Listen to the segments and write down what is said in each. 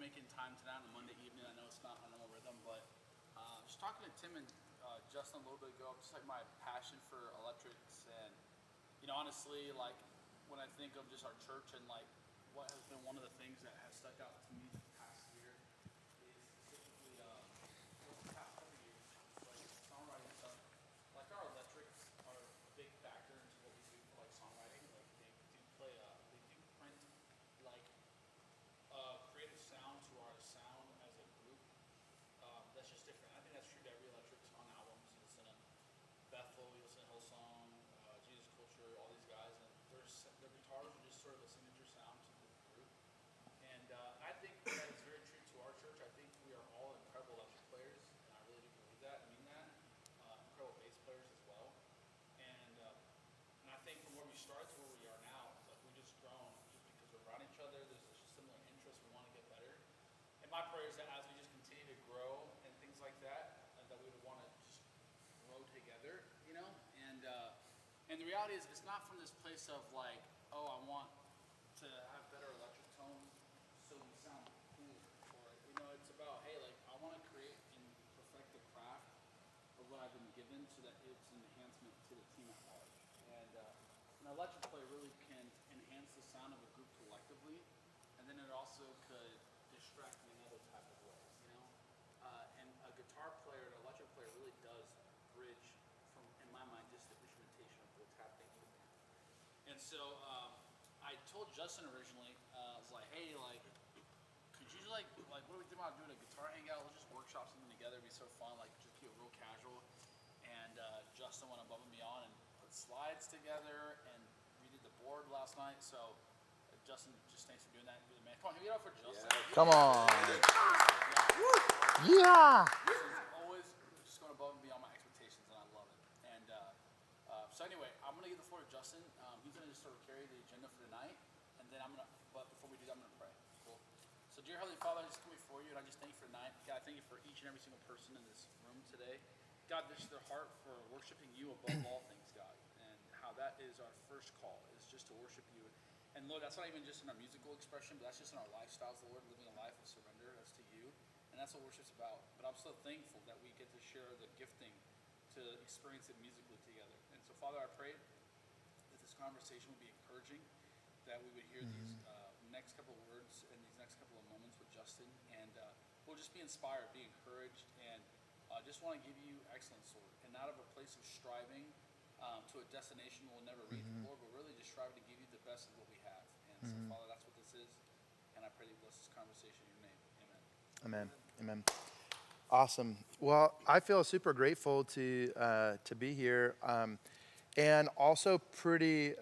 making time tonight on a Monday evening. I know it's not a normal rhythm, but just talking to Tim and Justin a little bit ago, just like my passion for electrics, and honestly, like when I think of just our church and like what has been one of the things that has stuck out to me this past year is specifically over the past couple of years, like songwriting stuff. Like our electrics are a big factor into what we do for like songwriting. Like they do print like creative sound to our sound as a group. That's just different. I think that's true to every electrics on albums. You listen to Bethel, you listen to Hillsong, Jesus Culture, all these guys, and their guitars are just sort of a signature sound to the group. And I think that is very true to our church. I think we are all incredible electric players, and I really do believe that. I mean that. Incredible bass players as well. And I think from where we started to where we are now, like we just grown just because we're around each other. There's just similar interests. We want to get better. And my prayer is that as we just continue to grow and things like that, and that we would want to just grow together, and the reality is, it's not from this place of like, oh, I want to have better electric tones so we sound cool, or it's about, hey, like I want to create and perfect the craft of what I've been given so that it's an enhancement to the team at large. And an electric player really can enhance the sound of a group collectively, and then it also could distract me in other type of ways. And a guitar player, an electric player, really does bridge from, in my mind, just the instrumentation of what's happening in the band. And so I told Justin originally, I was like, hey, like, could you like what do we think about doing a guitar hangout? Let's just workshop something together. It'd be so fun. Like, just keep it real casual. And Justin went above and beyond and put slides together, and we did the board last night. So Justin, just thanks for doing that. You're the man. Come on, give it up for Justin. Yeah. Come on. Yeah. He's always just going above and beyond my expectations, and I love it. And so anyway, I'm gonna give the floor to Justin. He's gonna just sort of carry the agenda for tonight, and then but before we do that, I'm gonna pray. Cool. So dear Heavenly Father, I just come before you, and I just thank you for tonight. God, I thank you for each and every single person in this room today. God, this is their heart for worshiping you above all things, God, and how that is our first call, is just to worship you. And Lord, that's not even just in our musical expression, but that's just in our lifestyles, Lord, living a life of surrender. That's to you, and that's what worship's about. But I'm so thankful that we get to share the gifting to experience it musically together. And so, Father, I pray that this conversation will be encouraging, that we would hear these next couple of words and these next couple of moments with Justin, and we'll just be inspired, be encouraged, and just want to give you excellence, Lord, and not of a place of striving to a destination we'll never reach, Lord, but really just striving to give you the best of what we have. And so, Father, that's what this is, and I pray that you bless this conversation in your name. Amen. Amen. Awesome. Well, I feel super grateful to be here, and also pretty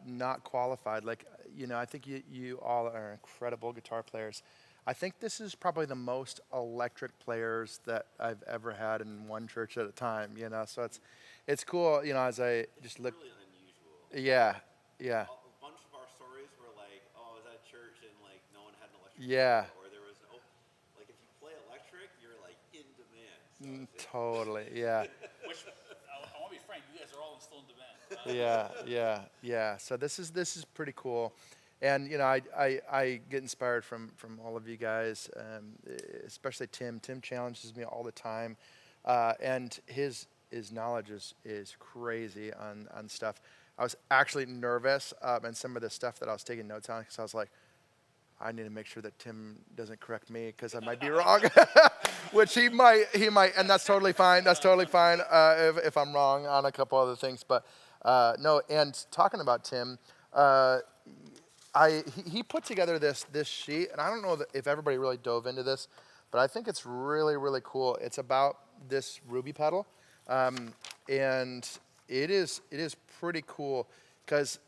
not qualified. Like, I think you all are incredible guitar players. I think this is probably the most electric players that I've ever had in one church at a time. So it's cool. As I just look. Really unusual. Yeah. A bunch of our stories were like, oh, I was at church and like no one had an electric Yeah. guitar, or there was no, like if you play electric, you're like in demand. So Totally. Yeah. Which I want to be frank, you guys are all still in demand. Yeah. So this is pretty cool, and I get inspired from all of you guys, especially Tim. Tim challenges me all the time, and his knowledge is crazy on stuff. I was actually nervous, and some of the stuff that I was taking notes on, because I was like, I need to make sure that Tim doesn't correct me because I might be wrong, which he might, and that's totally fine. That's totally fine if I'm wrong on a couple other things. But no, and talking about Tim, he put together this sheet, and I don't know if everybody really dove into this, but I think it's really, really cool. It's about this ruby pedal, and it is pretty cool because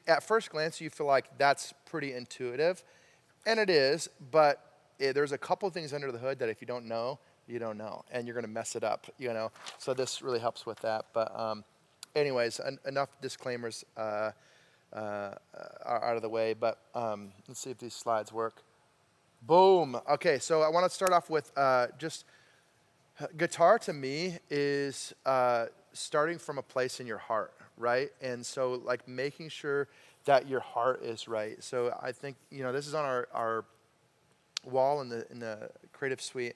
at first glance you feel like that's pretty intuitive. And it is, but there's a couple things under the hood that if you don't know, you don't know, and you're going to mess it up, So this really helps with that. But anyways, enough disclaimers are out of the way. But let's see if these slides work. Boom. Okay, so I want to start off with just guitar to me is starting from a place in your heart, right? And so like making sure that your heart is right. So I think, this is on wall in the creative suite,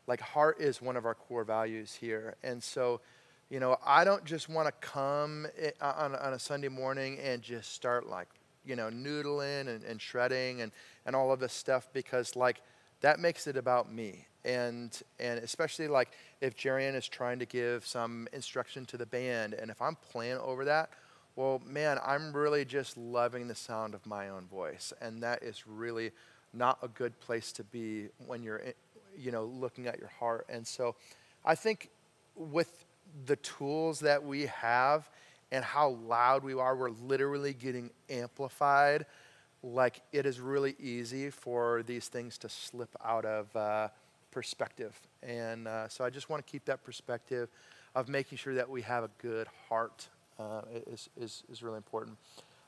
like heart is one of our core values here. And so, I don't just want to come on a Sunday morning and just start like, noodling and shredding and all of this stuff, because like that makes it about me. And especially like if Jerian is trying to give some instruction to the band, and if I'm playing over that, well, man, I'm really just loving the sound of my own voice. And that is really not a good place to be when you're, looking at your heart. And so I think with the tools that we have and how loud we are, we're literally getting amplified. Like it is really easy for these things to slip out of perspective. And so I just want to keep that perspective of making sure that we have a good heart is really important.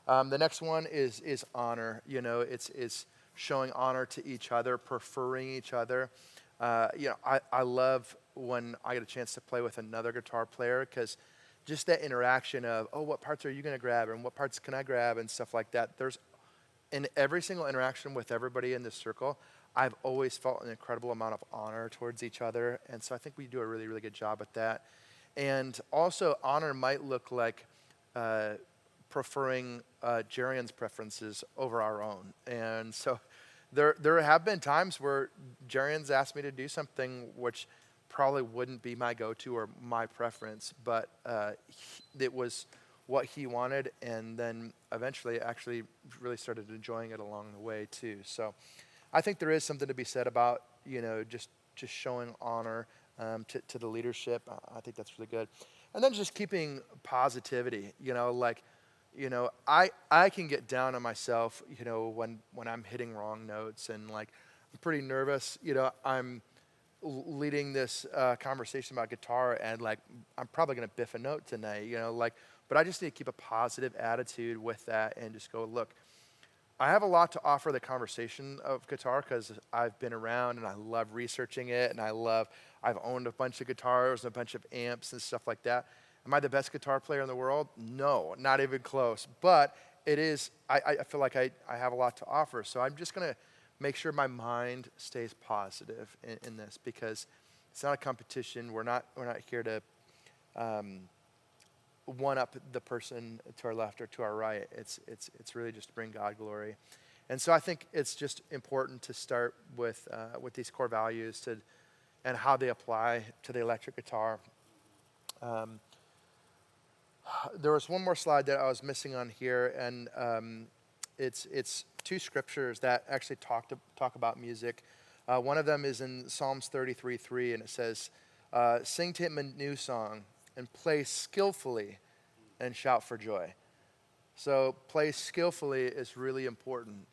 The next one is honor. It's showing honor to each other, preferring each other. I love when I get a chance to play with another guitar player, because just that interaction of, oh, what parts are you going to grab and what parts can I grab and stuff like that. There's in every single interaction with everybody in this circle, I've always felt an incredible amount of honor towards each other. And so I think we do a really, really good job at that. And also honor might look like preferring Jerian's preferences over our own. And so there have been times where Jerian's asked me to do something which probably wouldn't be my go-to or my preference, but it was what he wanted, and then eventually actually really started enjoying it along the way too. So I think there is something to be said about, just showing honor to the leadership. I think that's really good. And then just keeping positivity, I can get down on myself, when I'm hitting wrong notes, and like I'm pretty nervous. I'm leading this conversation about guitar, and like I'm probably gonna biff a note tonight, but I just need to keep a positive attitude with that and just go, look, I have a lot to offer the conversation of guitar because I've been around and I love researching it, and I've owned a bunch of guitars and a bunch of amps and stuff like that. Am I the best guitar player in the world? No, not even close. But it is, I feel like I have a lot to offer. So I'm just going to make sure my mind stays positive in this, because it's not a competition. We're not here to one up the person to our left or to our right. It's really just to bring God glory. And so I think it's just important to start with these core values and how they apply to the electric guitar. There was one more slide that I was missing on here, and it's two scriptures that actually talk about music. One of them is in Psalms 33:3, and it says, "Sing to him a new song and play skillfully and shout for joy." So play skillfully is really important.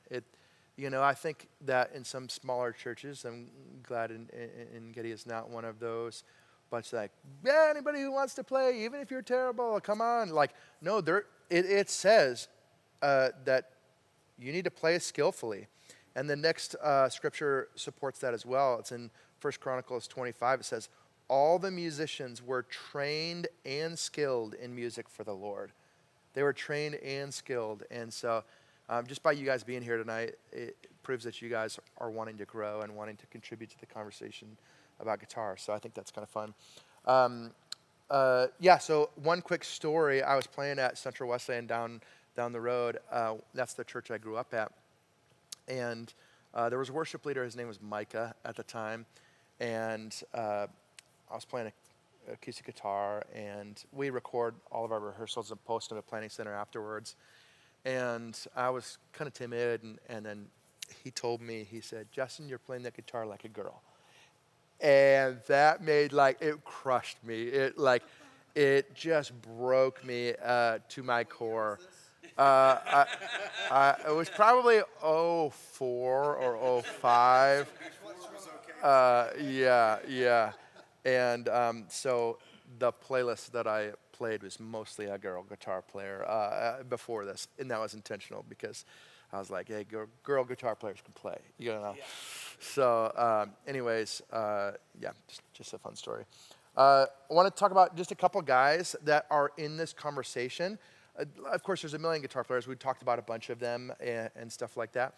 I think that in some smaller churches, I'm glad in Getty is not one of those, but it's like, yeah, anybody who wants to play, even if you're terrible, come on. Like, no, it says that you need to play skillfully. And the next scripture supports that as well. It's in 1 Chronicles 25. It says, all the musicians were trained and skilled in music for the Lord. They were trained and skilled. And so just by you guys being here tonight, it proves that you guys are wanting to grow and wanting to contribute to the conversation about guitar. So I think that's kind of fun. So one quick story. I was playing at Central Wesleyan down the road. That's the church I grew up at. And there was a worship leader. His name was Micah at the time. And I was playing an acoustic guitar, and we record all of our rehearsals and post them at Planning Center afterwards. And I was kind of timid, and then he told me, he said, "Justin, you're playing that guitar like a girl." And that made, it crushed me. It just broke me to my core. It was probably 04 or 05. Yeah. And so the playlist that I played was mostly a girl guitar player before this, and that was intentional because I was like, hey, girl guitar players can play, Yeah. So anyways, just a fun story. I want to talk about just a couple guys that are in this conversation. Of course, there's a million guitar players. We talked about a bunch of them and stuff like that.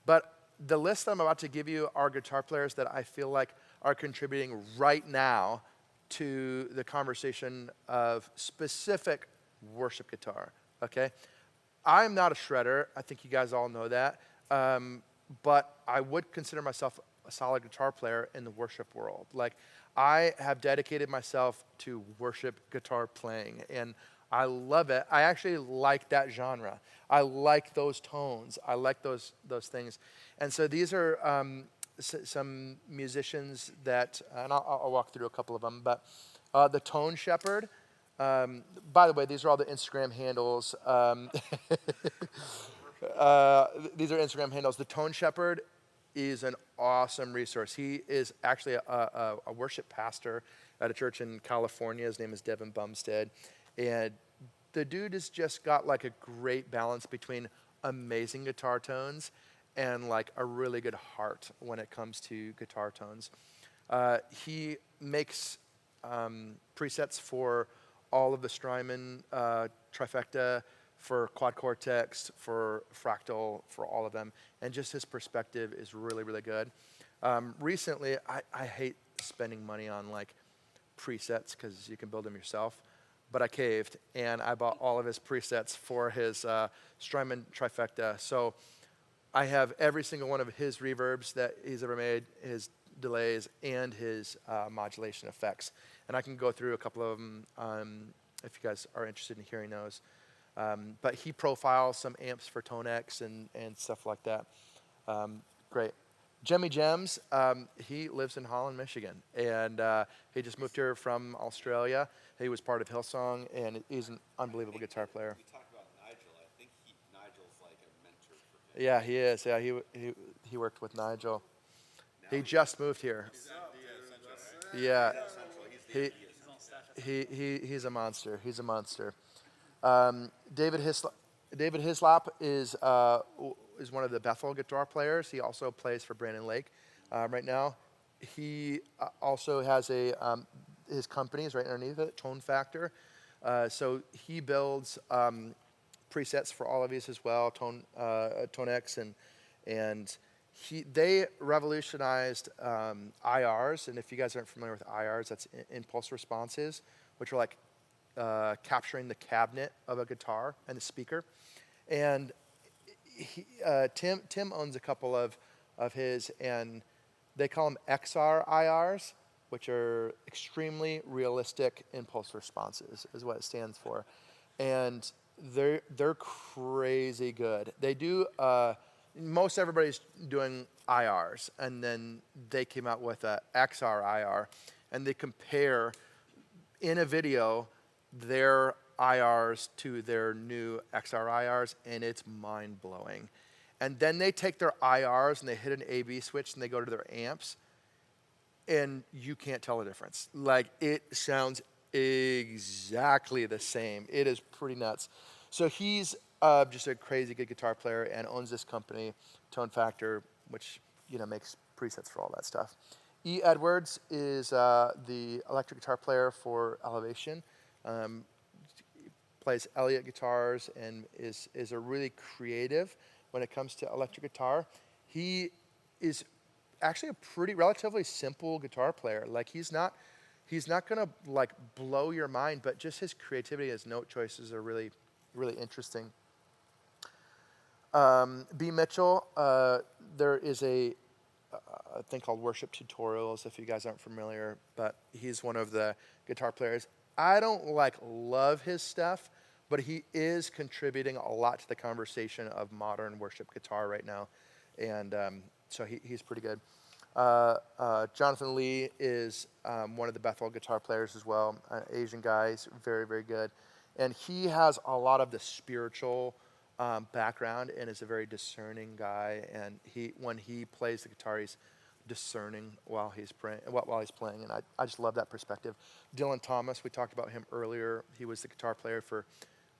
But the list I'm about to give you are guitar players that I feel like are contributing right now to the conversation of specific worship guitar, okay? I'm not a shredder. I think you guys all know that. But I would consider myself a solid guitar player in the worship world. Like, I have dedicated myself to worship guitar playing, and I love it. I actually like that genre. I like those tones. I like those things. And so these are some musicians that, and I'll walk through a couple of them, but the Tone Shepherd. By the way, these are all the Instagram handles. These are Instagram handles. The Tone Shepherd is an awesome resource. He is actually a worship pastor at a church in California. His name is Devin Bumstead. And the dude has just got like a great balance between amazing guitar tones and like a really good heart when it comes to guitar tones. He makes presets for all of the Strymon trifecta, for quad cortex, for fractal, for all of them. And just his perspective is really, really good. Recently, I hate spending money on like presets because you can build them yourself. But I caved, and I bought all of his presets for his Strymon trifecta. So I have every single one of his reverbs that he's ever made, his delays, and his modulation effects. And I can go through a couple of them if you guys are interested in hearing those. But he profiles some amps for Tonex and stuff like that. Great. Jemmy Gems, he lives in Holland, Michigan. And he just moved here from Australia. He was part of Hillsong, and he's an unbelievable guitar player. We talked about Nigel. I think Nigel's like a mentor for him. Yeah, he is. Yeah, he worked with Nigel. He just moved here. Yeah. He's a monster. He's a monster. David Hislop is one of the Bethel guitar players. He also plays for Brandon Lake right now. He also has his company is right underneath it, Tone Factor. So he builds presets for all of these as well, Tonex, and they revolutionized IRs. And if you guys aren't familiar with IRs, that's impulse responses, which are like capturing the cabinet of a guitar and the speaker. And Tim owns a couple of his, and they call them XR IRs, which are extremely realistic impulse responses, is what it stands for. And they're crazy good. They do most everybody's doing IRs, and then they came out with a XR IR, and they compare in a video their IRs to their new XR IRs, and it's mind-blowing. And then they take their IRs and they hit an A/B switch and they go to their amps, and you can't tell the difference. Like, it sounds exactly the same. It is pretty nuts. So he's just a crazy good guitar player and owns this company, Tone Factor, which makes presets for all that stuff. E. Edwards is the electric guitar player for Elevation. Plays Elliott guitars and is a really creative when it comes to electric guitar. He is actually a relatively simple guitar player. Like, he's not gonna like blow your mind, but just his creativity, his note choices are really, really interesting. B. Mitchell, there is a thing called Worship Tutorials, if you guys aren't familiar, but he's one of the guitar players. I don't love his stuff, but he is contributing a lot to the conversation of modern worship guitar right now, and so he's pretty good. Jonathan Lee is one of the Bethel guitar players as well, an Asian guy. He's very, very good, and he has a lot of the spiritual background and is a very discerning guy. And when he plays the guitar, he's discerning while he's playing, and I just love that perspective. Dylan Thomas, we talked about him earlier. He was the guitar player for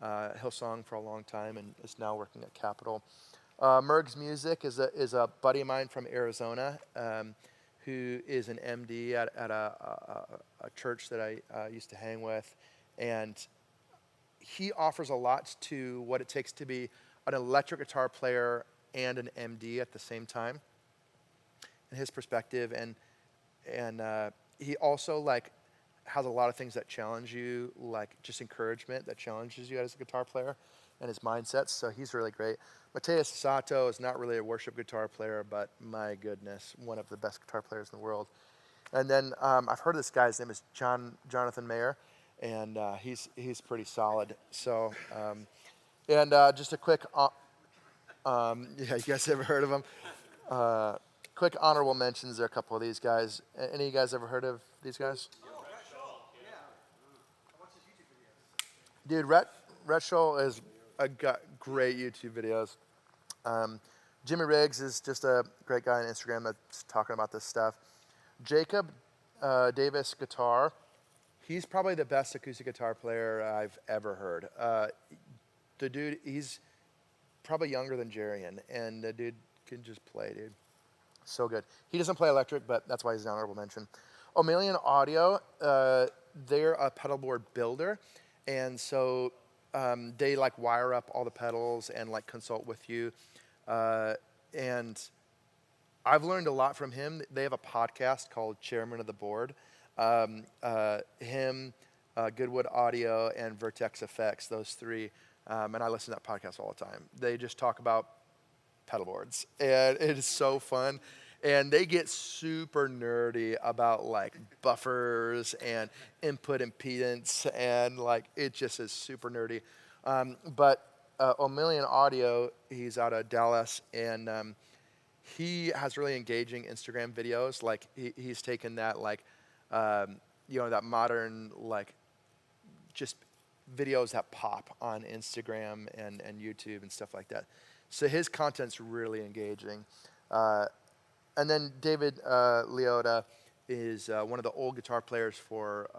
Hillsong for a long time and is now working at Capitol. Merg's Music is a buddy of mine from Arizona who is an MD at a church that I used to hang with, and he offers a lot to what it takes to be an electric guitar player and an MD at the same time, and his perspective, and he also like has a lot of things that challenge you, like just encouragement that challenges you as a guitar player and his mindsets. So he's really great. Mateus Sato is not really a worship guitar player, but my goodness, one of the best guitar players in the world. And then I've heard of this guy's name is Jonathan Mayer, and he's pretty solid. So just a quick, yeah, you guys ever heard of him? Quick honorable mentions. There are a couple of these guys. Any of you guys ever heard of these guys? Dude, Rhett Scholl is got great YouTube videos. Jimmy Riggs is just a great guy on Instagram that's talking about this stuff. Jacob Davis Guitar, he's probably the best acoustic guitar player I've ever heard. The dude, he's probably younger than Jerian, and the dude can just play, dude. So good. He doesn't play electric, but that's why he's an honorable mention. O'Malion Audio, they're a pedal board builder, and so they like wire up all the pedals and like consult with you. And I've learned a lot from him. They have a podcast called Chairman of the Board. Him, Goodwood Audio, and Vertex Effects, those three. And I listen to that podcast all the time. They just talk about pedal boards, and it is so fun. And they get super nerdy about like buffers and input impedance, and like it just is super nerdy. But O'Malion Audio, he's out of Dallas, and he has really engaging Instagram videos. Like he's taken that like that modern like just videos that pop on Instagram and YouTube and stuff like that. So his content's really engaging. And then David Leota is one of the old guitar players for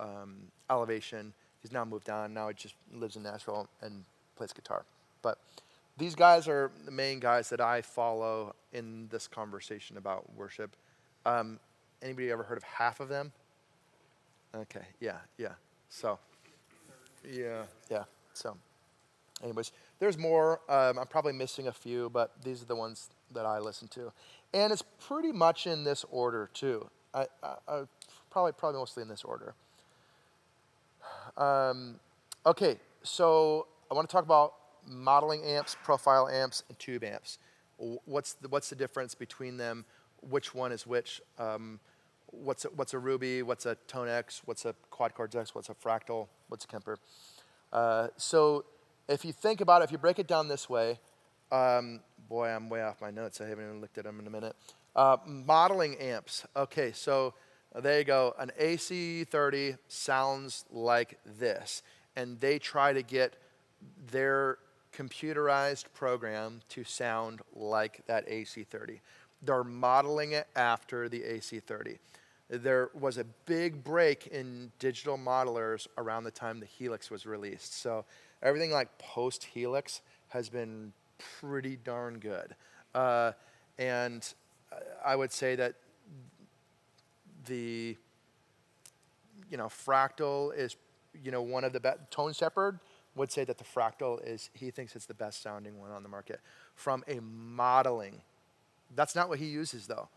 Elevation. He's now moved on. Now he just lives in Nashville and plays guitar. But these guys are the main guys that I follow in this conversation about worship. Anybody ever heard of half of them? Okay, yeah. So, yeah. So, anyways, there's more. I'm probably missing a few, but these are the ones that I listen to. And it's pretty much in this order, too. I probably mostly in this order. Okay, so I want to talk about modeling amps, profile amps, and tube amps. What's the difference between them? Which one is which? What's a Ruby? What's a Tone X? What's a Quad Chords X? What's a Fractal? What's a Kemper? So if you think about it, if you break it down this way, boy, I'm way off my notes. I haven't even looked at them in a minute. Modeling amps. Okay, so there you go. An AC30 sounds like this, and they try to get their computerized program to sound like that AC30. They're modeling it after the AC30. There was a big break in digital modelers around the time the Helix was released. So everything like post-Helix has been pretty darn good. And I would say that the Fractal is one of the best. Tone Shepherd would say that the Fractal he thinks it's the best sounding one on the market from a modeling. That's not what he uses though.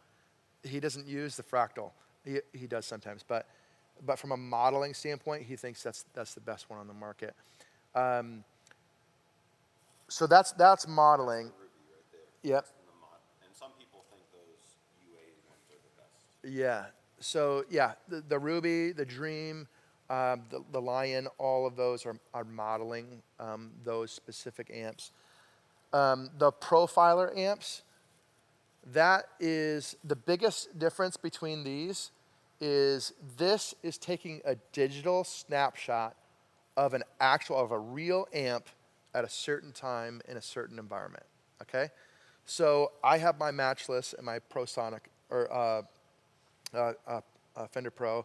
He doesn't use the Fractal. He does sometimes, but from a modeling standpoint, he thinks that's the best one on the market. So that's modeling. Ruby right there. Yep. And some people think those UA ones are the best. Yeah. So yeah, the Ruby, the Dream, the Lion, all of those are modeling those specific amps. The profiler amps, that is the biggest difference between these is this is taking a digital snapshot of a real amp at a certain time in a certain environment, okay? So I have my Matchless and my ProSonic, or Fender Pro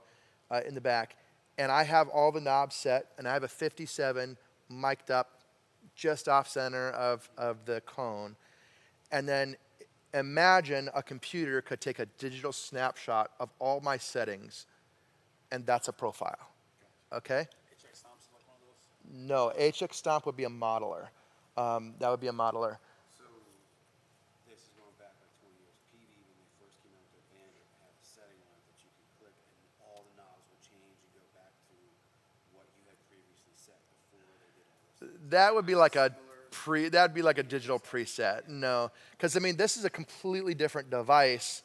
in the back, and I have all the knobs set, and I have a 57 mic'd up just off center of the cone. And then imagine a computer could take a digital snapshot of all my settings, and that's a profile, okay? HX Stomp's like one of those. No, HX Stomp would be a modeler. That would be a modeler. So they That would be like that'd be like a digital preset. No, because I mean, this is a completely different device.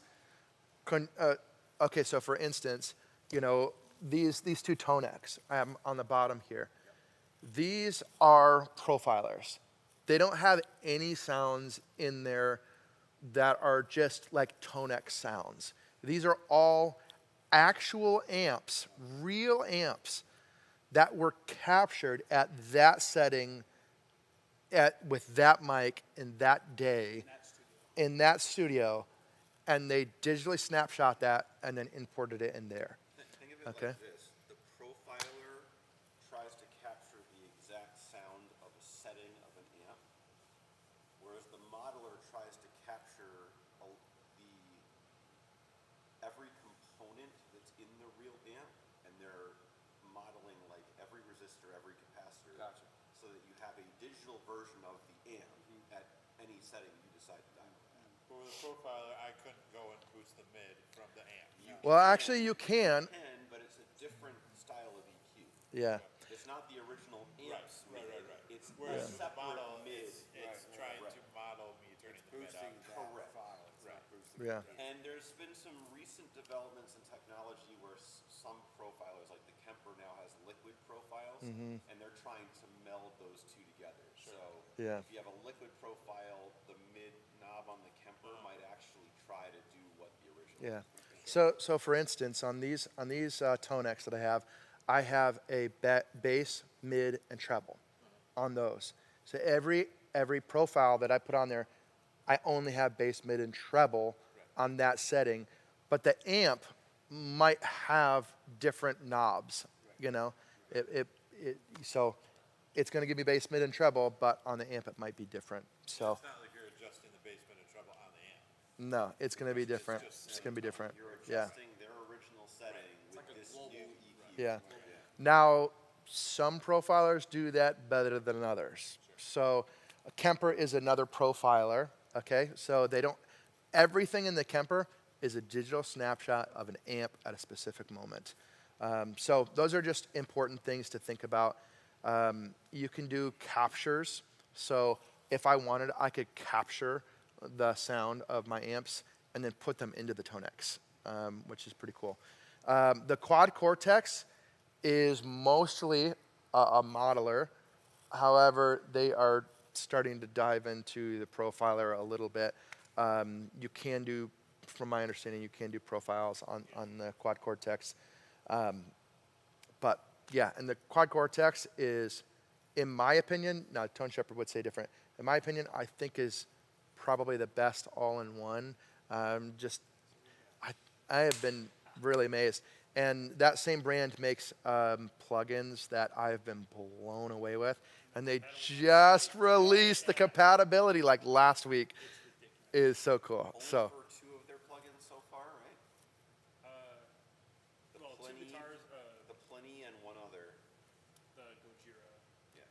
Okay, so for instance, you know, these two Tonex on the bottom here, these are profilers. They don't have any sounds in there that are just like Tonex sounds. These are all actual amps, real amps that were captured at that setting with that mic in that day in that studio, and they digitally snapshot that and then imported it in there. Think of it Okay. like this. The profiler tries to capture the exact sound of a setting of an amp, whereas the modeler tries to capture every component that's in the real amp, and they're modeling like every resistor, every capacitor, Gotcha. so that you have a digital version of the amp at any setting you decide to dial at. But with a profiler, I couldn't go and boost the mid from the amp. Well, actually, you can. But it's a different style of EQ. Yeah. It's not the original amps Right. mid. It's Whereas a the separate model, mid. it's trying to model me turning the mid Boosting up. that Correct. file. It's not Right. boosting Yeah. the And there's been some recent developments in technology where some profilers, like the Kemper now has liquid profiles, and they're trying to meld those two together. So Yeah. if you have a liquid profile, the mid knob on the Kemper might actually try to do what the original Yeah. is. So for instance, on these Tonex that I have a bass, mid, and treble on those. So every profile that I put on there, I only have bass, mid, and treble on that setting, but the amp might have different knobs. You know, so it's going to give me bass, mid, and treble, but on the amp it might be different. So It's not like you're adjusting the basement and treble on the amp. no, it's going to be different. It's going to be different. You're Yeah. adjusting their original setting with like a this global- new EQ. Yeah. Now, some profilers do that better than others. So, a Kemper is another profiler, okay? So, everything in the Kemper is a digital snapshot of an amp at a specific moment. So, those are just important things to think about. You can do captures. So, if I wanted, I could capture the sound of my amps and then put them into the Tonex, which is pretty cool. The Quad Cortex is mostly a modeler. However, they are starting to dive into the profiler a little bit. You can do, from my understanding, you can do profiles on the Quad Cortex. But yeah, and the Quad Cortex is, in my opinion, now Tone Shepherd would say different. In my opinion, I think is probably the best all-in-one. I have been really amazed. And that same brand makes plugins that I've been blown away with. And they just released the compatibility like last week. It is so cool. Only So for 2 of their plugins so far, right? The Well, two Plenty, guitars, the Plenty, and one other. the Gojira.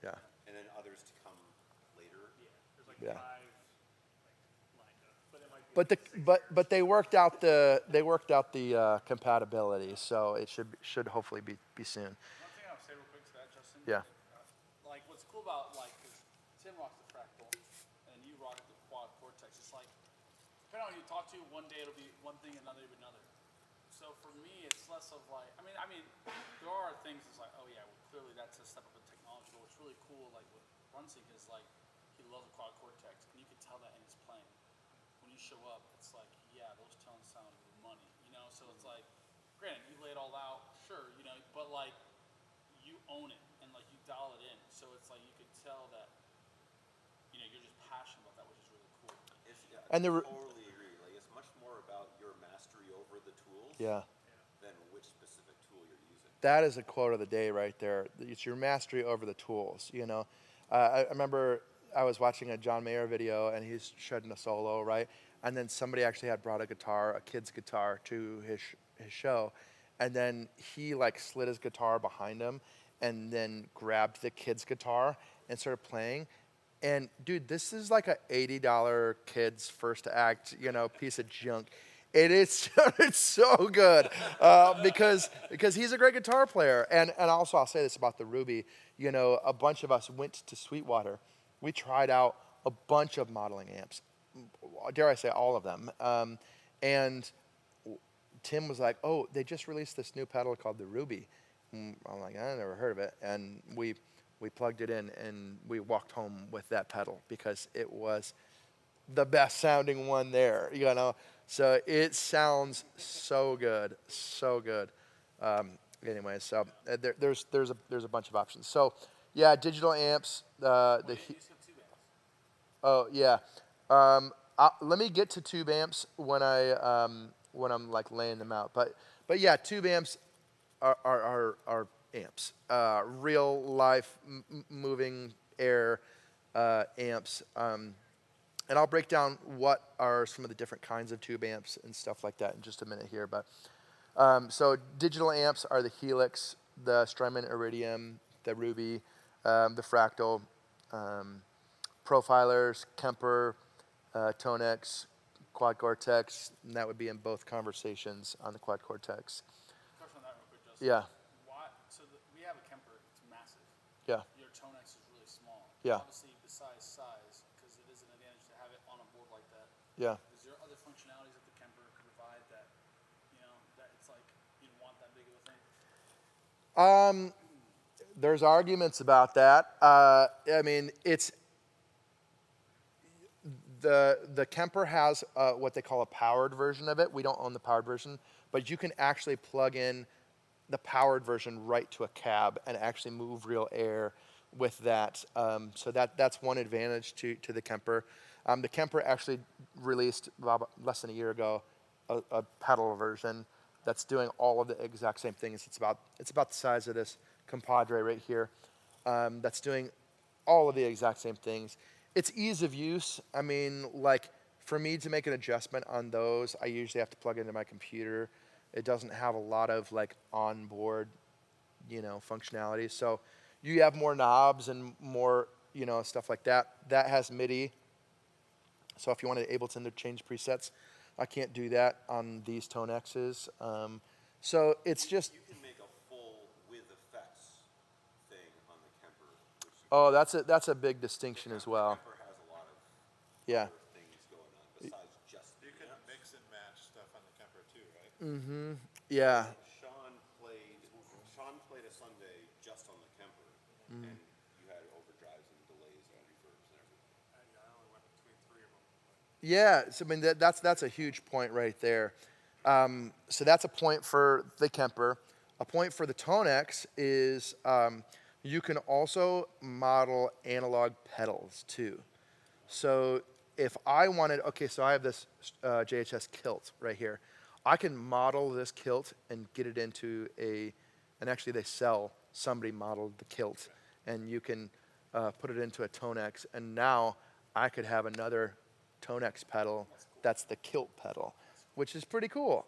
yeah. And then others to come later. Yeah, there's like Yeah. 5 lined up, but it might be. But they worked out the compatibility, so it should hopefully be soon. One thing I'll say real quick to that, Justin. Yeah. Like, what's cool about, like, because Tim rocks the Fractal, and you rock the Quad Cortex. It's like, depending on who you talk to, one day it'll be one thing, another it'll be another. So for me, it's less of like, I mean, there are things that's like, oh yeah, well, clearly that's a step up in technology. But what's really cool, like with Brunsink, is like, he loves the Quad Cortex, and you can tell that in his playing. When you show up, it's like, yeah, those tones sound money, you know? So it's like, granted, you lay it all out, sure, you know, but like, you own it, and like, you dial it in. So it's like, you could tell that, you know, you're just passionate about that, which is really cool. And I totally agree. Like, it's much more about your mastery over the tools Yeah. than which specific tool you're using. That is a quote of the day right there. It's your mastery over the tools, you know. I remember I was watching a John Mayer video, and he's shredding a solo, right? And then somebody actually had brought a kid's guitar to his show. And then he, like, slid his guitar behind him and then grabbed the kid's guitar and started playing. And, dude, this is like a $80 kid's first act, you know, piece of junk. It sounded so good because he's a great guitar player. And also, I'll say this about the Ruby. You know, a bunch of us went to Sweetwater. We tried out a bunch of modeling amps. Dare I say all of them. And Tim was like, oh, they just released this new pedal called the Ruby. I'm like, I never heard of it. And we plugged it in and we walked home with that pedal because it was the best sounding one there, you know. So it sounds so good, so good. Anyway, so there's a bunch of options. So yeah, digital amps. Oh yeah. Let me get to tube amps when I'm like laying them out. But yeah, tube amps are amps. Real life moving air amps. And I'll break down what are some of the different kinds of tube amps and stuff like that in just a minute here. But so digital amps are the Helix, the Strymon Iridium, the Ruby, the Fractal, Profilers, Kemper, Tonex, Quad Cortex, and that would be in both conversations on the Quad Cortex. Question on that real quick, Justin. Yeah. We have a Kemper, it's massive. Yeah. Your Tonex is really small. Yeah. Obviously, besides size, because it is an advantage to have it on a board like that. Yeah. Is there other functionalities that the Kemper could provide that, you know, that it's like you don't want that big of a thing? There's arguments about that. I mean, it's the Kemper has what they call a powered version of it. We don't own the powered version, but you can actually plug in the powered version right to a cab and actually move real air with that. So that's one advantage to the Kemper. The Kemper actually released about less than a year ago a pedal version that's doing all of the exact same things. It's about the size of this compadre right here. That's doing all of the exact same things. It's ease of use. I mean, like for me to make an adjustment on those, I usually have to plug into my computer. It doesn't have a lot of like onboard, you know, functionality. So you have more knobs and more, you know, stuff like that. That has MIDI. So if you want to able to interchange presets, I can't do that on these Tonexes. So it's just. You can make a full with effects thing on the Kemper. Oh, that's a big distinction as well. Kemper has a lot of Yeah. other things going on besides just You the can amps. mix and match stuff on the Kemper too, right? Yeah. Sean played a Sunday just on the Kemper, and you had overdrives and delays and reverbs and everything. I only went between 3 of them. Yeah, so I mean that's a huge point right there. So that's a point for the Kemper. A point for the Tonex is you can also model analog pedals too. So if I wanted, okay, so I have this JHS kilt right here. I can model this kilt and get it into and actually they sell, somebody modeled the kilt, and you can put it into a Tonex, and now I could have another Tonex pedal that's the kilt pedal, which is pretty cool.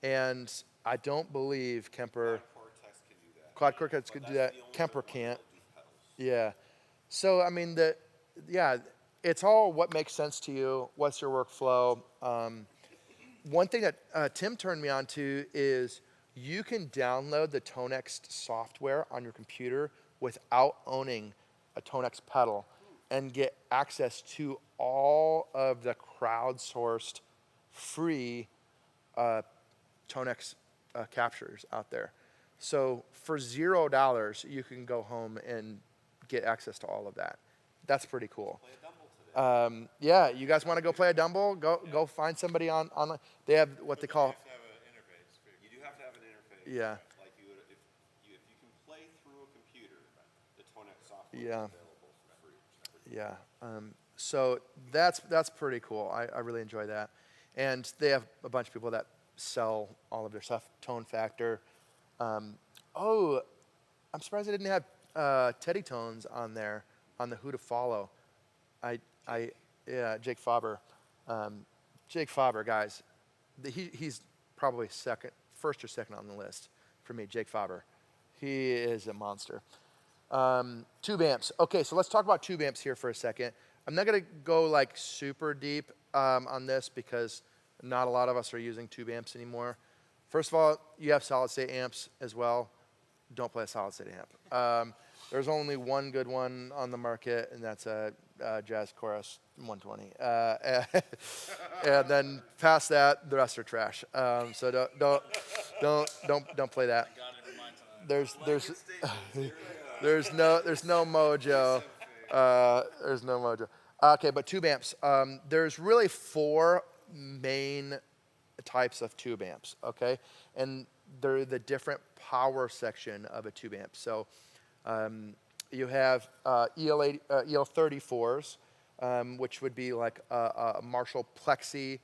And I don't believe Kemper, Cortex can do that. Quad Cortex could do that. The only Kemper one that can't. do pedals. Yeah. So I mean it's all what makes sense to you. What's your workflow? One thing that Tim turned me on to is you can download the Tonex software on your computer without owning a Tonex pedal and get access to all of the crowdsourced free Tonex captures out there. So for $0, you can go home and get access to all of that. That's pretty cool. Play a Dumble today. Yeah, you guys want to go play a Dumble? Go find somebody online. They have what they But call. you have to have an interface. You do have to have an interface. Yeah. Like you would, if you can play through a computer, the Tonex software Yeah. is available for free. Yeah. So that's pretty cool. I really enjoy that. And they have a bunch of people that sell all of their stuff. Tone Factor. Oh, I'm surprised I didn't have Teddy Tones on there on the Who to Follow. Jake Faber. Jake Faber, guys. He's probably first or second on the list for me. Jake Faber. He is a monster. Tube amps. Okay, so let's talk about tube amps here for a second. I'm not going to go like super deep on this because Not a lot of us are using tube amps anymore. First of all, you have solid state amps as well. Don't play a solid state amp. There's only one good one on the market, and that's a Jazz Chorus 120. And then past that, the rest are trash. So don't play that. God, it reminds me of There's no mojo. There's no mojo. Okay, but tube amps. There's really 4 main types of tube amps. Okay, and they're the different power section of a tube amp. So you have EL34s, which would be like a Marshall Plexi.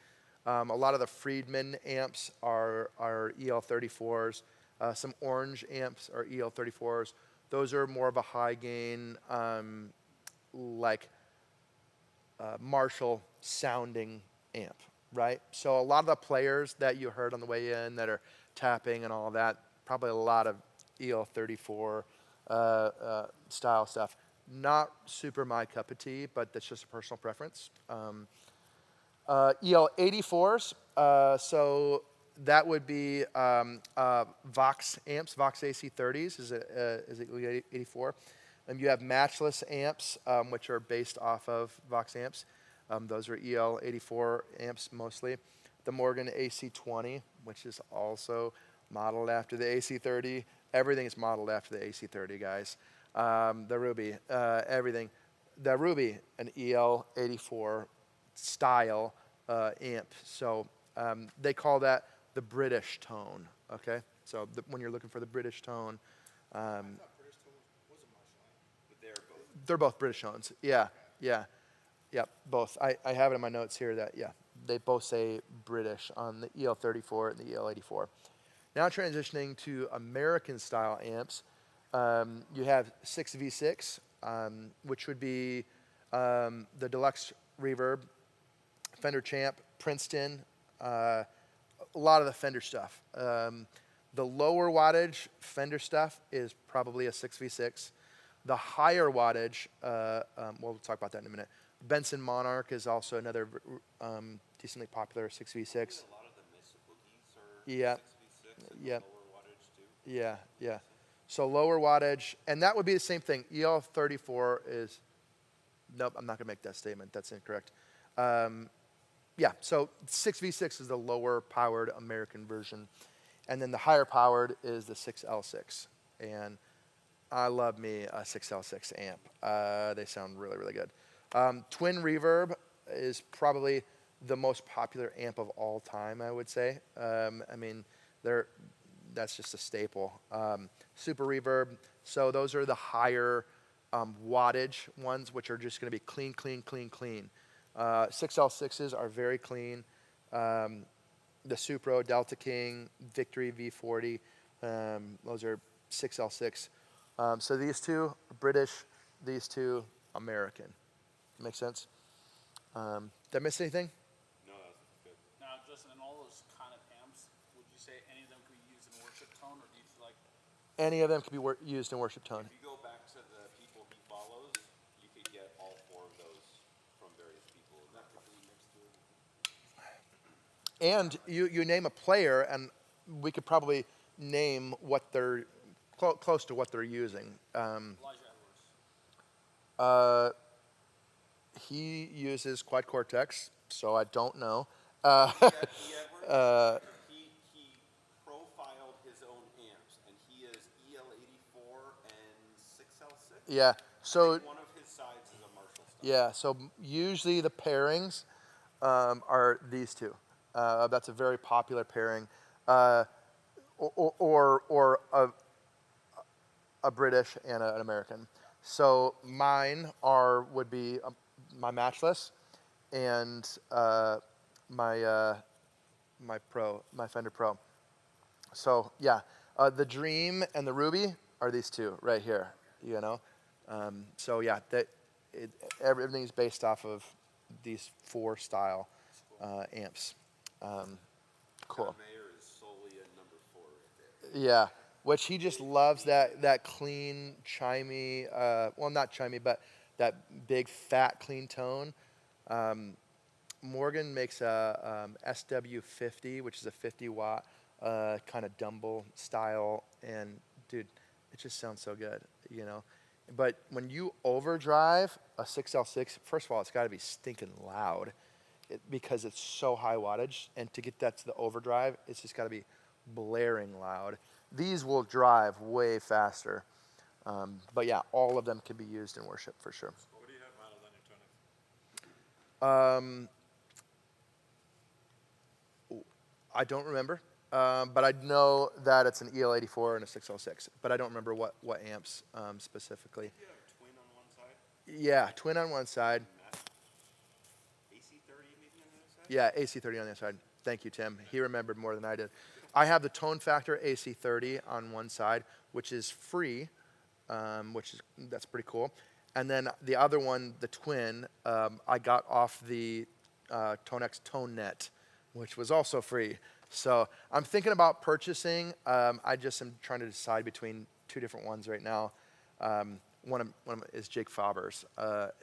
A lot of the Friedman amps are EL34s. Some Orange amps are EL34s. Those are more of a high gain, Marshall sounding amp, right? So a lot of the players that you heard on the way in that are tapping and all of that, probably a lot of EL34 style stuff. Not super my cup of tea, but that's just a personal preference. EL84s, so that would be Vox amps, Vox AC30s is EL84. You have matchless amps, which are based off of Vox amps. Those are EL84 amps mostly. The Morgan AC20, which is also modeled after the AC30. Everything is modeled after the AC30, guys. The Ruby, everything. The Ruby, an EL84 style amp. So they call that the British tone, okay? So when you're looking for the British tone, they're both British tones. Yeah, both. I have it in my notes here that, yeah, they both say British on the EL34 and the EL84. Now transitioning to American style amps, you have 6V6, which would be the Deluxe Reverb, Fender Champ, Princeton, a lot of the Fender stuff. The lower wattage Fender stuff is probably a 6V6. The higher wattage, we'll talk about that in a minute. Benson Monarch is also another decently popular 6V6. A lot of the Mesa Boogies are Yeah. 6V6 and Yeah. lower wattage too. Yeah. So lower wattage, and that would be the same thing. EL34 is, nope, I'm not going to make that statement. That's incorrect. Yeah, so 6V6 is the lower powered American version. And then the higher powered is the 6L6. And I love me a 6L6 amp. They sound really, really good. Twin Reverb is probably the most popular amp of all time, I would say. I mean, that's just a staple. Super Reverb. So those are the higher wattage ones, which are just going to be clean. 6L6s are very clean. The Supro, Delta King, Victory V40, those are 6L6. So these two, British, these two, American. Make sense? Did I miss anything? No, that's good. Now, Justin, in all those kind of amps, would you say any of them could be used in worship tone, or do you feel like Any of them could be used in worship tone. If you go back to the people he follows, you could get all 4 of those from various people. Not particularly mixed through. And you name a player, and we could probably name what they're close to what they're using. Elijah Edwards? He uses Quad Cortex, so I don't know. Edwards, he profiled his own amps, and he is EL84 and 6L6. Yeah. So One of his sides is a Marshall style. yeah. So usually the pairings are these two. That's a very popular pairing, or a British and an American. So mine would be my matchless and my Fender Pro. So yeah, the Dream and the Ruby are these two right here. You know, so yeah, everything's based off of these 4 style amps. Cool. John Mayer is solely a number 4 right there. Yeah, which he just loves that clean, chimey, well, not chimey, but that big, fat, clean tone. Morgan makes a SW50, which is a 50-watt kind of Dumble style, and dude, it just sounds so good, you know. But when you overdrive a 6L6, first of all, it's got to be stinking loud because it's so high wattage, and to get that to the overdrive, it's just got to be blaring loud. These will drive way faster. But yeah, all of them can be used in worship for sure. What do you have modeled on your Tonics? I don't remember, but I know that it's an EL84 and a 606, but I don't remember what amps specifically. You have a twin on one side, Yeah, twin on one side. AC30 maybe on the other side? Yeah, AC30 on the other side. Thank you, Tim. He remembered more than I did. I have the Tone Factor AC30 on one side, which is free, that's pretty cool. And then the other one, the twin, I got off the Tonex Tone Net, which was also free. So I'm thinking about purchasing. I just am trying to decide between two different ones right now. One of them is Jake Faber's.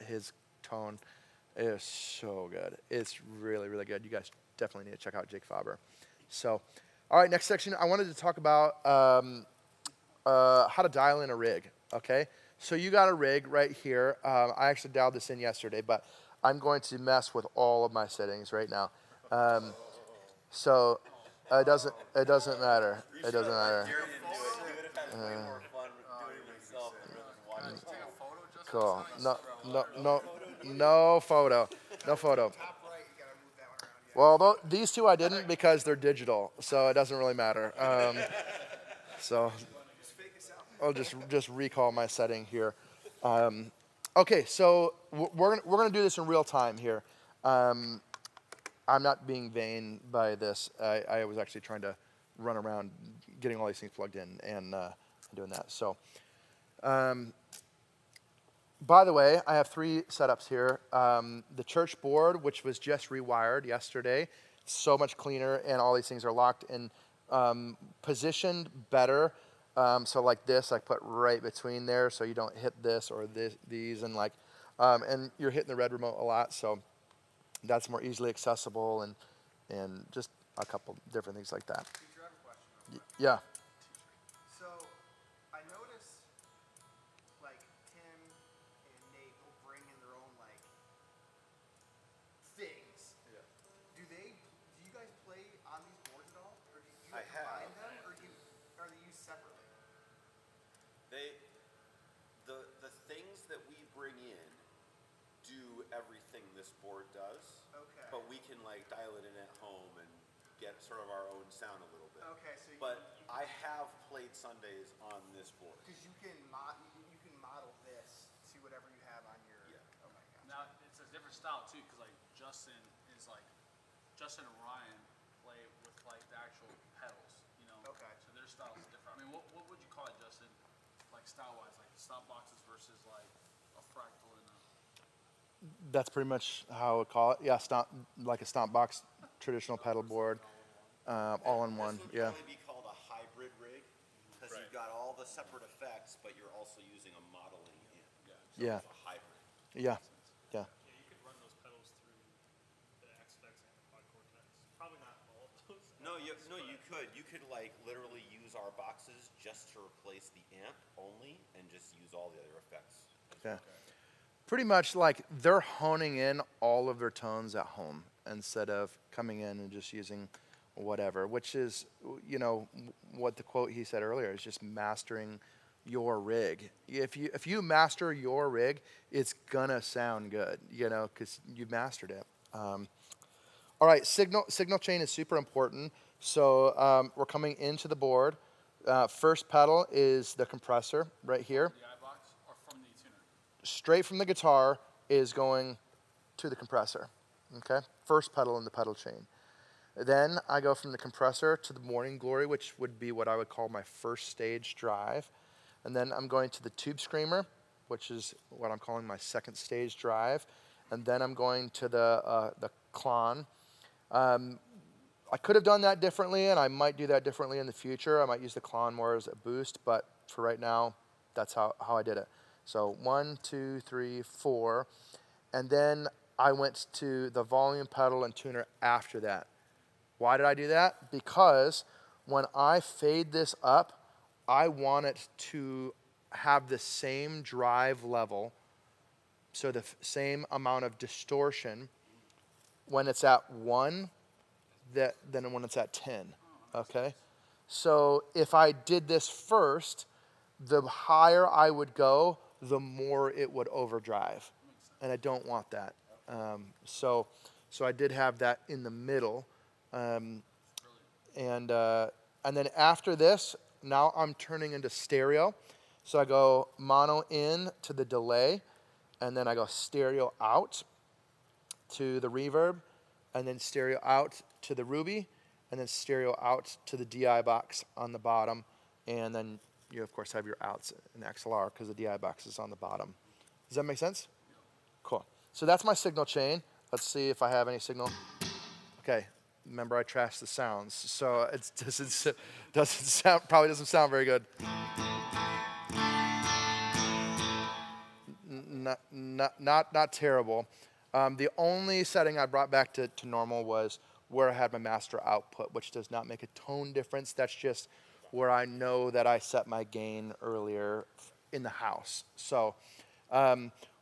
His tone is so good. It's really, really good. You guys definitely need to check out Jake Faber. So, all right, next section. I wanted to talk about how to dial in a rig, okay? So you got a rig right here. I actually dialed this in yesterday, but I'm going to mess with all of my settings right now. So it doesn't matter. It doesn't matter. Jerry didn't do it. He would have had way more fun doing it himself rather than watching. Cool. No photo. No photo. Well, these two I didn't because they're digital, so it doesn't really matter. So I'll just recall my setting here. Okay, so we're gonna do this in real time here. I'm not being vain by this. I was actually trying to run around getting all these things plugged in and doing that. So, by the way, I have 3 setups here. The church board, which was just rewired yesterday, so much cleaner, and all these things are locked and positioned better. So like this, I put right between there, so you don't hit this or these, and and you're hitting the red remote a lot, so that's more easily accessible, and just a couple different things like that. Teacher, I have a question real quick. Yeah. So, I notice, like, Tim and Nate will bring in their own, like, things. Yeah. Do you guys play on these boards at all? Or do you I combine have. them, or are they used separately? The things that we bring in do everything this board does. Okay. But we can like dial it in at home and get sort of our own sound a little bit. Okay, so But I have played Sundays on this board. because you can model this to whatever you have on your. Yeah. Oh my gosh. Now it's a different style too, because like Justin and Ryan play with like the actual pedals, you know. Okay. So their style is different. I mean, what would you call it, Justin? Like style wise, like stop boxes versus like a fractal and a. That's pretty much how I would call it. Yeah, like a stomp box, traditional pedal board, all in one. This would Yeah. probably be called a hybrid rig because you've got all the separate effects, but you're also using a modeling in. So Yeah. It's a hybrid. Yeah. Yeah. Yeah, you could run those pedals through the XFX and the Quad Cortex. Probably not all of those. No, you could. You could like literally use our boxes just to replace the amp only and just use all the other effects. Yeah. Pretty much like they're honing in all of their tones at home instead of coming in and just using whatever, which is, you know, what the quote he said earlier is just mastering your rig. If you master your rig, it's gonna sound good, you know, because you've mastered it. All right, signal chain is super important. So we're coming into the board. First pedal is the compressor right here. The iBox or from the tuner? Straight from the guitar is going to the compressor, okay? First pedal in the pedal chain. Then I go from the compressor to the Morning Glory, which would be what I would call my first stage drive. And then I'm going to the Tube Screamer, which is what I'm calling my second stage drive. And then I'm going to the Klon. I could have done that differently, and I might do that differently in the future. I might use the Klon more as a boost, but for right now, that's how I did it. So 1, 2, 3, 4. And then I went to the volume pedal and tuner after that. Why did I do that? Because when I fade this up, I want it to have the same drive level, so the same amount of distortion when it's at 1 than when it's at 10, okay? So if I did this first, the higher I would go, the more it would overdrive. And I don't want that. So I did have that in the middle. And then after this, now I'm turning into stereo. So I go mono in to the delay, and then I go stereo out to the reverb, and then stereo out to the Ruby, and then stereo out to the DI box on the bottom, and then you of course have your outs in XLR because the DI box is on the bottom. Does that make sense? Cool. So that's my signal chain. Let's see if I have any signal. Okay. Remember, I trashed the sounds, so it probably doesn't sound very good. Not terrible. The only setting I brought back to normal was where I had my master output, which does not make a tone difference. That's just where I know that I set my gain earlier in the house. So,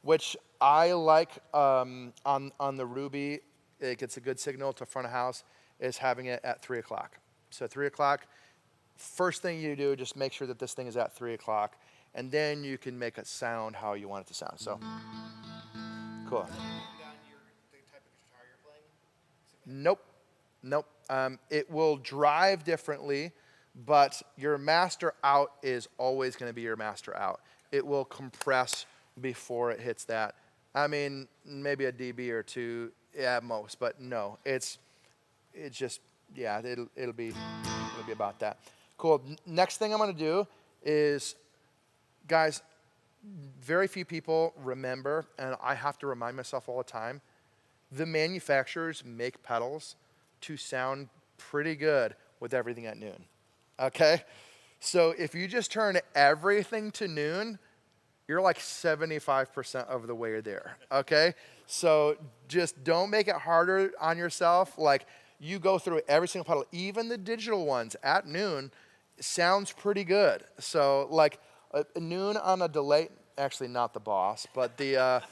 which I like on the Ruby, it gets a good signal to front of house, is having it at 3 o'clock. So 3 o'clock, first thing you do, just make sure that this thing is at 3 o'clock, and then you can make it sound how you want it to sound. So, cool. Does that bring down the type of guitar you're playing? Nope. It will drive differently, but your master out is always going to be your master out. It will compress before it hits that. I mean, maybe a dB or two at most, but no, it's just, yeah, it'll be about that. Cool. Next thing I'm going to do is, guys, very few people remember, and I have to remind myself all the time, the manufacturers make pedals to sound pretty good with everything at noon, okay? So if you just turn everything to noon, you're like 75% of the way there, okay? So just don't make it harder on yourself. Like, you go through every single pedal, even the digital ones at noon, sounds pretty good. So like noon on a delay, actually not the Boss, but the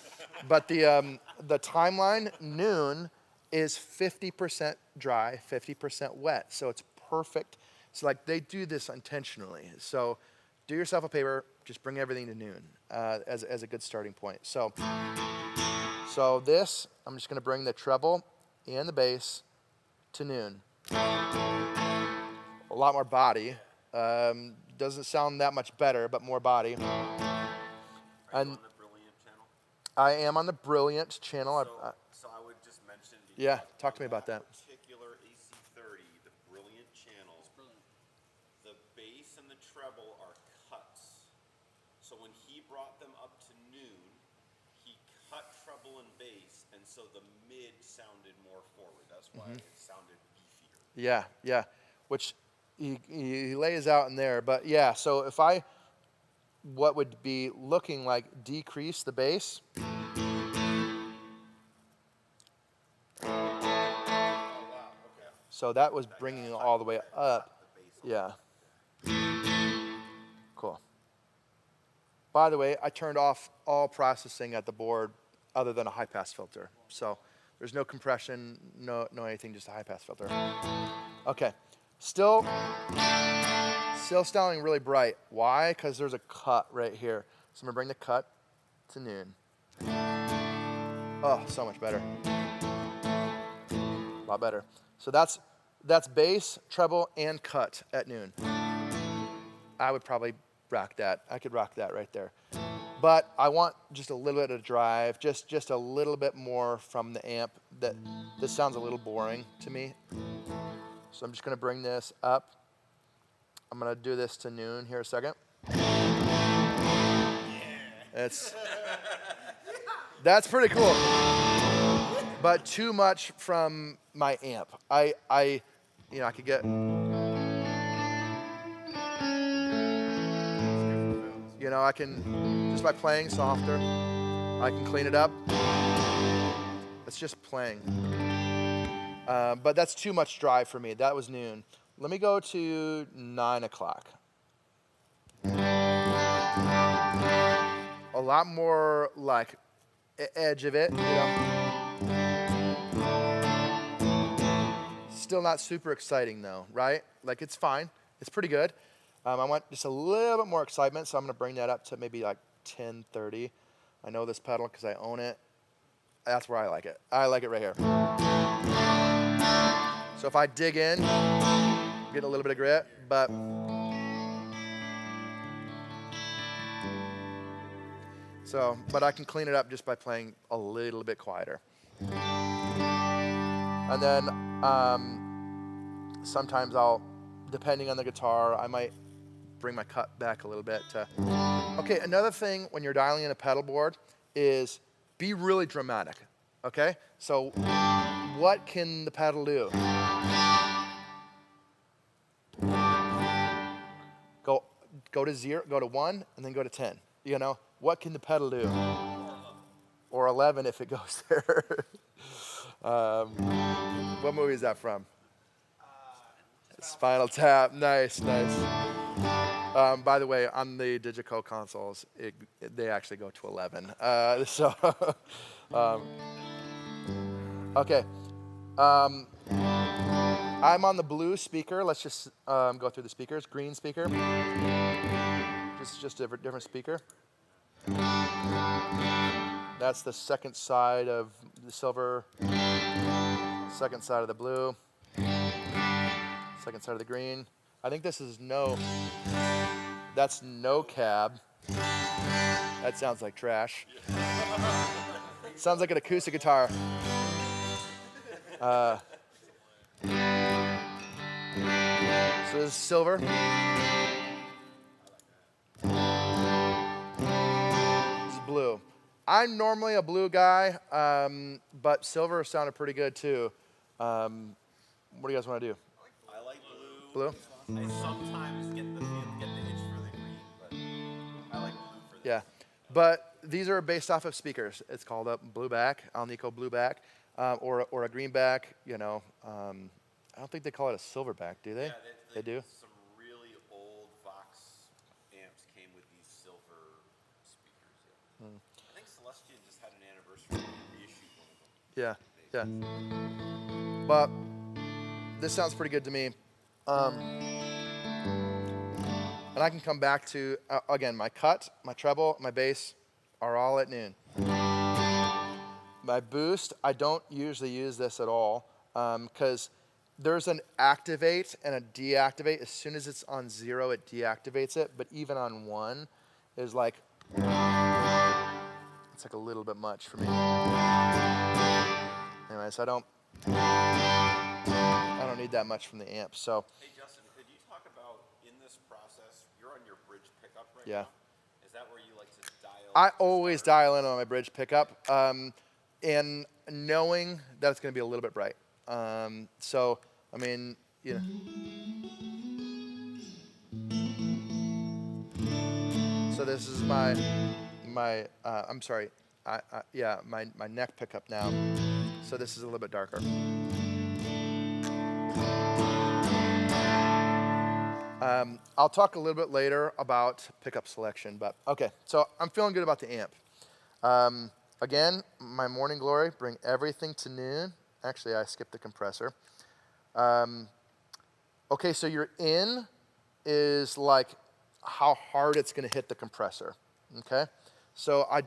timeline noon is 50% dry, 50% wet. So it's perfect. So like they do this intentionally. So do yourself a favor, just bring everything to noon as a good starting point. So this, I'm just gonna bring the treble and the bass to noon. A lot more body. Doesn't sound that much better, but more body. Are you on the Brilliant channel? I am on the Brilliant channel. So I would just mention. Yeah, talk to me about that. Particular AC30, the Brilliant channel. The bass and the treble are cuts. So when he brought them up to noon, he cut treble and bass, and so the mid sounded more forward. That's why it sounded beefier. Yeah. Which he lays out in there. But yeah, so if what would be looking like decrease the bass. Oh, wow, okay. So that was bringing it all the way up. The bass Yeah. Cool. By the way, I turned off all processing at the board other than a high pass filter. So there's no compression, no anything, just a high pass filter. Okay. Still sounding really bright. Why? Because there's a cut right here. So I'm gonna bring the cut to noon. Oh, so much better. A lot better. So that's bass, treble, and cut at noon. I would probably rock that. I could rock that right there. But I want just a little bit of drive, just a little bit more from the amp. This sounds a little boring to me. So I'm just gonna bring this up. I'm gonna do this to noon here a second. That's pretty cool. But too much from my amp. I could get, I can, just by playing softer, I can clean it up. It's just playing. But that's too much drive for me. That was noon. Let me go to 9 o'clock. A lot more like edge of it, you know. Still not super exciting though, right? Like it's fine. It's pretty good. I want just a little bit more excitement, so I'm going to bring that up to maybe like 10:30. I know this pedal because I own it. That's where I like it. I like it right here. So if I dig in, get a little bit of grit, but I can clean it up just by playing a little bit quieter. And then sometimes I'll, depending on the guitar, I might bring my cut back a little bit to. Okay, another thing when you're dialing in a pedal board is be really dramatic, okay? So what can the pedal do? Go to 0, go to 1, and then go to 10. You know, what can the pedal do? Or 11 if it goes there. What movie is that from? Spinal Tap. Nice, nice. By the way, on the Digico consoles, they actually go to 11. Okay. I'm on the blue speaker. Let's just go through the speakers. Green speaker. Just a different speaker. That's the second side of the silver. Second side of the blue. Second side of the green. I think this is no. That's no cab. That sounds like trash. Sounds like an acoustic guitar. So this is silver. This is blue. I'm normally a blue guy, but silver sounded pretty good too. What do you guys want to do? I like blue. Blue? I sometimes get the itch for the green, but I like blue for this. Yeah. But these are based off of speakers. It's called a blue back, Alnico blue back, or a green back, you know. I don't think they call it a silver back, do they? Yeah, they do? Some really old Vox amps came with these silver speakers. Yeah. I think Celestion just had an anniversary and reissued one of them. Yeah. But this sounds pretty good to me. And I can come back to, again, my cut, my treble, my bass are all at noon. My boost, I don't usually use this at all because there's an activate and a deactivate. As soon as it's on 0, it deactivates it. But even on 1 is like, it's like a little bit much for me. Anyways, I don't need that much from the amp. So. Hey Justin, could you talk about in this process? You're on your bridge pickup right Yeah. now. Is that where you like to dial? I always dial in on my bridge pickup, and knowing that it's going to be a little bit bright. So, I mean, you know. So this is my I'm sorry, my neck pickup now. So this is a little bit darker. I'll talk a little bit later about pickup selection, but okay. So I'm feeling good about the amp. Again, my morning glory, bring everything to noon. Actually, I skipped the compressor. Okay, so your in is like how hard it's going to hit the compressor. Okay, so I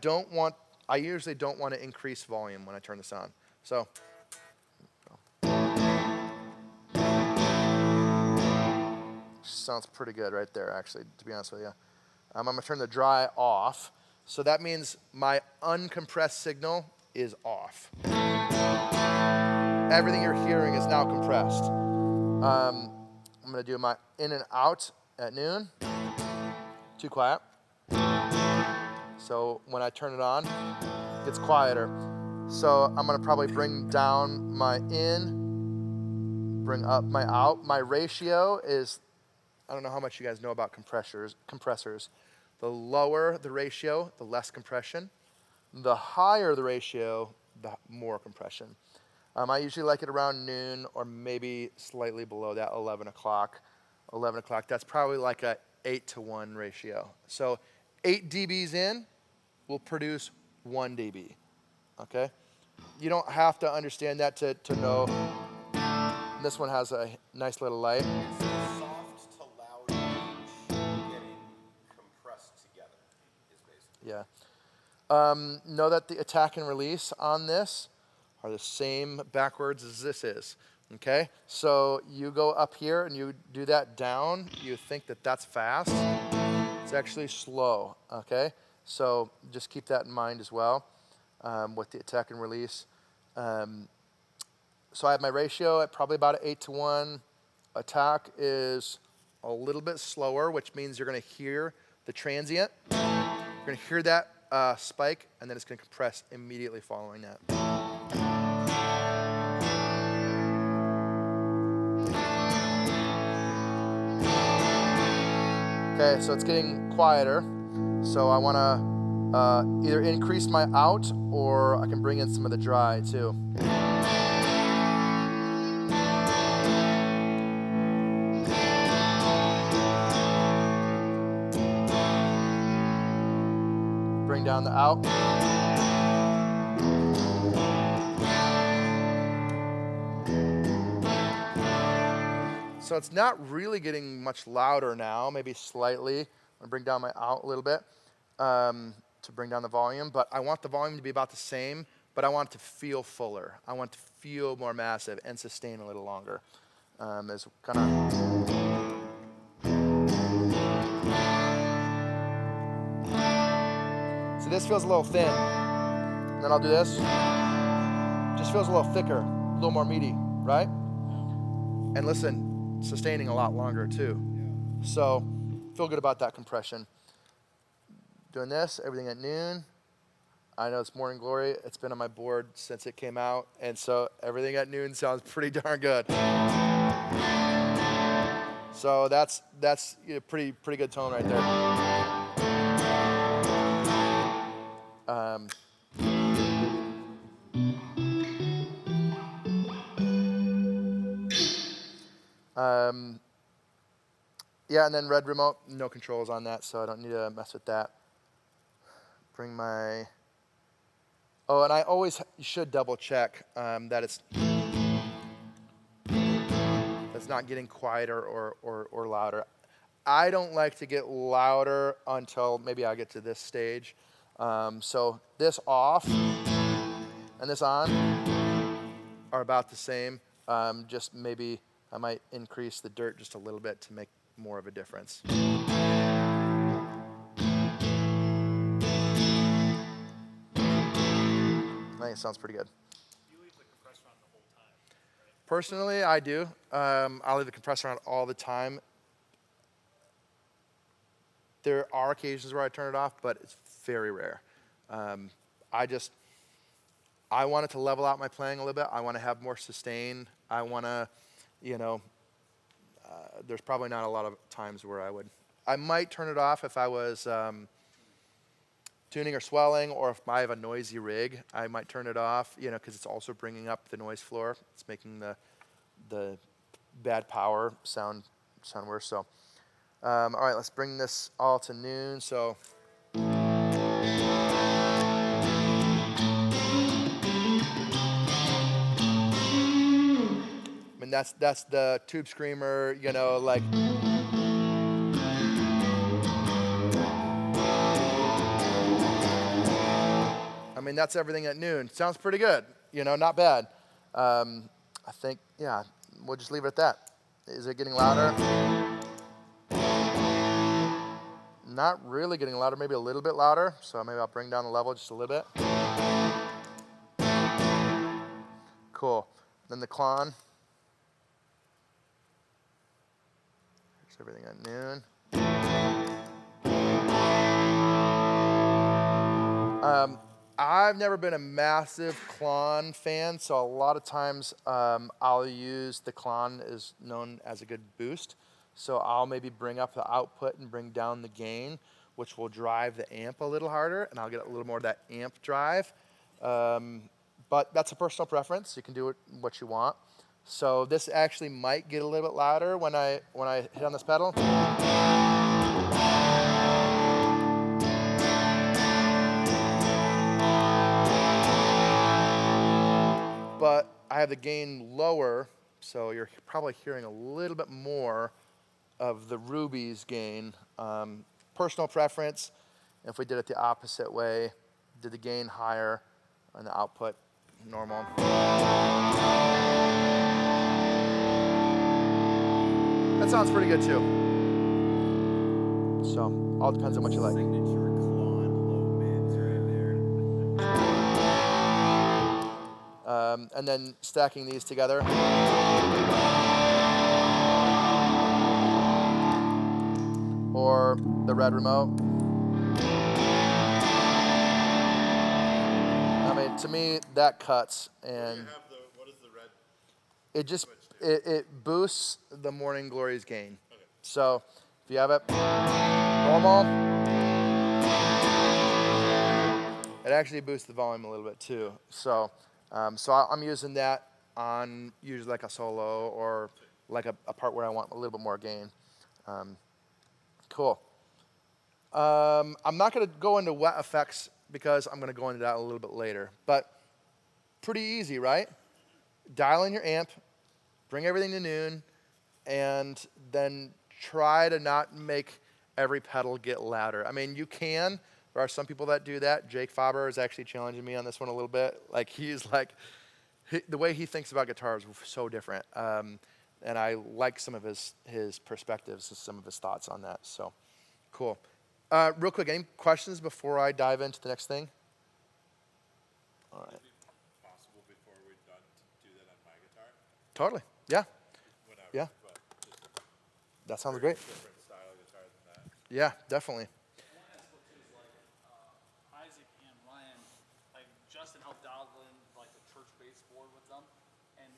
usually don't want to increase volume when I turn this on. So. Sounds pretty good right there, actually, to be honest with you. I'm going to turn the dry off. So that means my uncompressed signal is off. Everything you're hearing is now compressed. I'm going to do my in and out at noon. Too quiet. So when I turn it on, it gets quieter. So I'm going to probably bring down my in, bring up my out. My ratio is, I don't know how much you guys know about compressors. The lower the ratio, the less compression. The higher the ratio, the more compression. I usually like it around noon or maybe slightly below that, 11 o'clock. 11 o'clock, that's probably like a 8-to-1 ratio. So 8 dBs in will produce 1 dB, okay? You don't have to understand that to know. This one has a nice little light. It's the soft to loud range getting compressed together is basically. Yeah. Know that the attack and release on this are the same backwards as this is, okay? So you go up here and you do that down, you think that that's fast. It's actually slow, okay? So just keep that in mind as well with the attack and release. So I have my ratio at probably about an 8-to-1. Attack is a little bit slower, which means you're going to hear the transient. You're going to hear that spike, and then it's going to compress immediately following that. Okay, so it's getting quieter. So I want to either increase my out, or I can bring in some of the dry too. Bring down the out. So it's not really getting much louder now, maybe slightly. I'm gonna bring down my out a little bit to bring down the volume, but I want the volume to be about the same, but I want it to feel fuller. I want it to feel more massive and sustain a little longer. Is kind of. So this feels a little thin. And then I'll do this. Just feels a little thicker, a little more meaty, right? And listen, sustaining a lot longer too. So feel good about that compression. Doing this, everything at noon. I know it's Morning Glory. It's been on my board since it came out. And so everything at noon sounds pretty darn good. So that's pretty good tone right there. Yeah, and then red remote, no controls on that, so I don't need to mess with that. Bring my, oh, and I always should double check that it's not getting quieter or louder. I don't like to get louder until maybe I get to this stage. So this off and this on are about the same. Just maybe I might increase the dirt just a little bit to make more of a difference. I think it sounds pretty good. You leave the compressor on the whole time, right? Personally, I do. I'll leave the compressor on all the time. There are occasions where I turn it off, but it's very rare. I want it to level out my playing a little bit. I want to have more sustain. I want to, there's probably not a lot of times where I might turn it off if I was tuning or swelling, or if I have a noisy rig, I might turn it off, because it's also bringing up the noise floor. It's making the bad power sound worse. So, all right, let's bring this all to noon. So. I mean, that's the tube screamer, like. I mean, that's everything at noon. Sounds pretty good, not bad. I think, yeah, we'll just leave it at that. Is it getting louder? Not really getting louder, maybe a little bit louder. So maybe I'll bring down the level just a little bit. Cool. Then the clon. Here's everything at noon. I've never been a massive clon fan, so a lot of times I'll use the clon is known as a good boost. So I'll maybe bring up the output and bring down the gain, which will drive the amp a little harder, and I'll get a little more of that amp drive. but that's a personal preference. You can do it what you want. So this actually might get a little bit louder when I hit on this pedal. But I have the gain lower, so you're probably hearing a little bit more of the Ruby's gain. Personal preference. If we did it the opposite way, did the gain higher and the output normal. That sounds pretty good too. So, all depends on what you like. Signature Klon low mids right there. And then stacking these together. Or the red remote. I mean, to me, that cuts, and What is the red? it just it boosts the Morning Glory's gain. Okay. So if you have it normal, it actually boosts the volume a little bit too. So I'm using that on usually like a solo or like a part where I want a little bit more gain. Cool. I'm not going to go into wet effects because I'm going to go into that a little bit later. But pretty easy, right? Dial in your amp, bring everything to noon, and then try to not make every pedal get louder. I mean, you can. There are some people that do that. Jake Faber is actually challenging me on this one a little bit. Like, the way he thinks about guitars is so different. And I like some of his perspectives and some of his thoughts on that. So, cool. Real quick, any questions before I dive into the next thing? All right. Would it be possible before we're done to do that on my guitar? Totally. Yeah. Whenever. Yeah. But just That sounds very great. different style guitar than that. Yeah, definitely. I want to ask what too is like Isaac and Ryan, like Justin helped dial in like the church bass board with them, and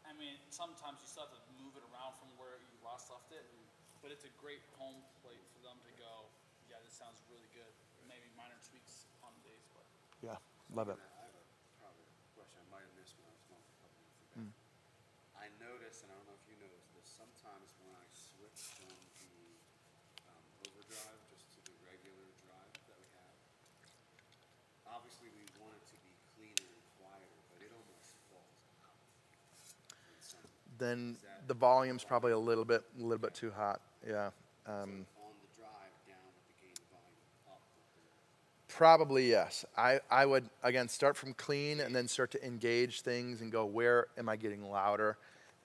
I mean sometimes you still have to move it around from where you last left it, but it's a great home plate for them to go. Yeah, this sounds really good. Maybe minor tweaks on the bass, but Yeah, love it. I have probably a question I might have missed when I was going for a couple minutes ago. I noticed, and I don't know if you noticed this, sometimes when I switch from the overdrive just to the regular drive that we have, obviously we want it to be cleaner and quieter, but it almost falls out in sound. Then the volume's probably a little bit too hot. Yeah. On the drive down with the gain volume up with the Probably yes. I would, again, start from clean and then start to engage things and go, where am I getting louder,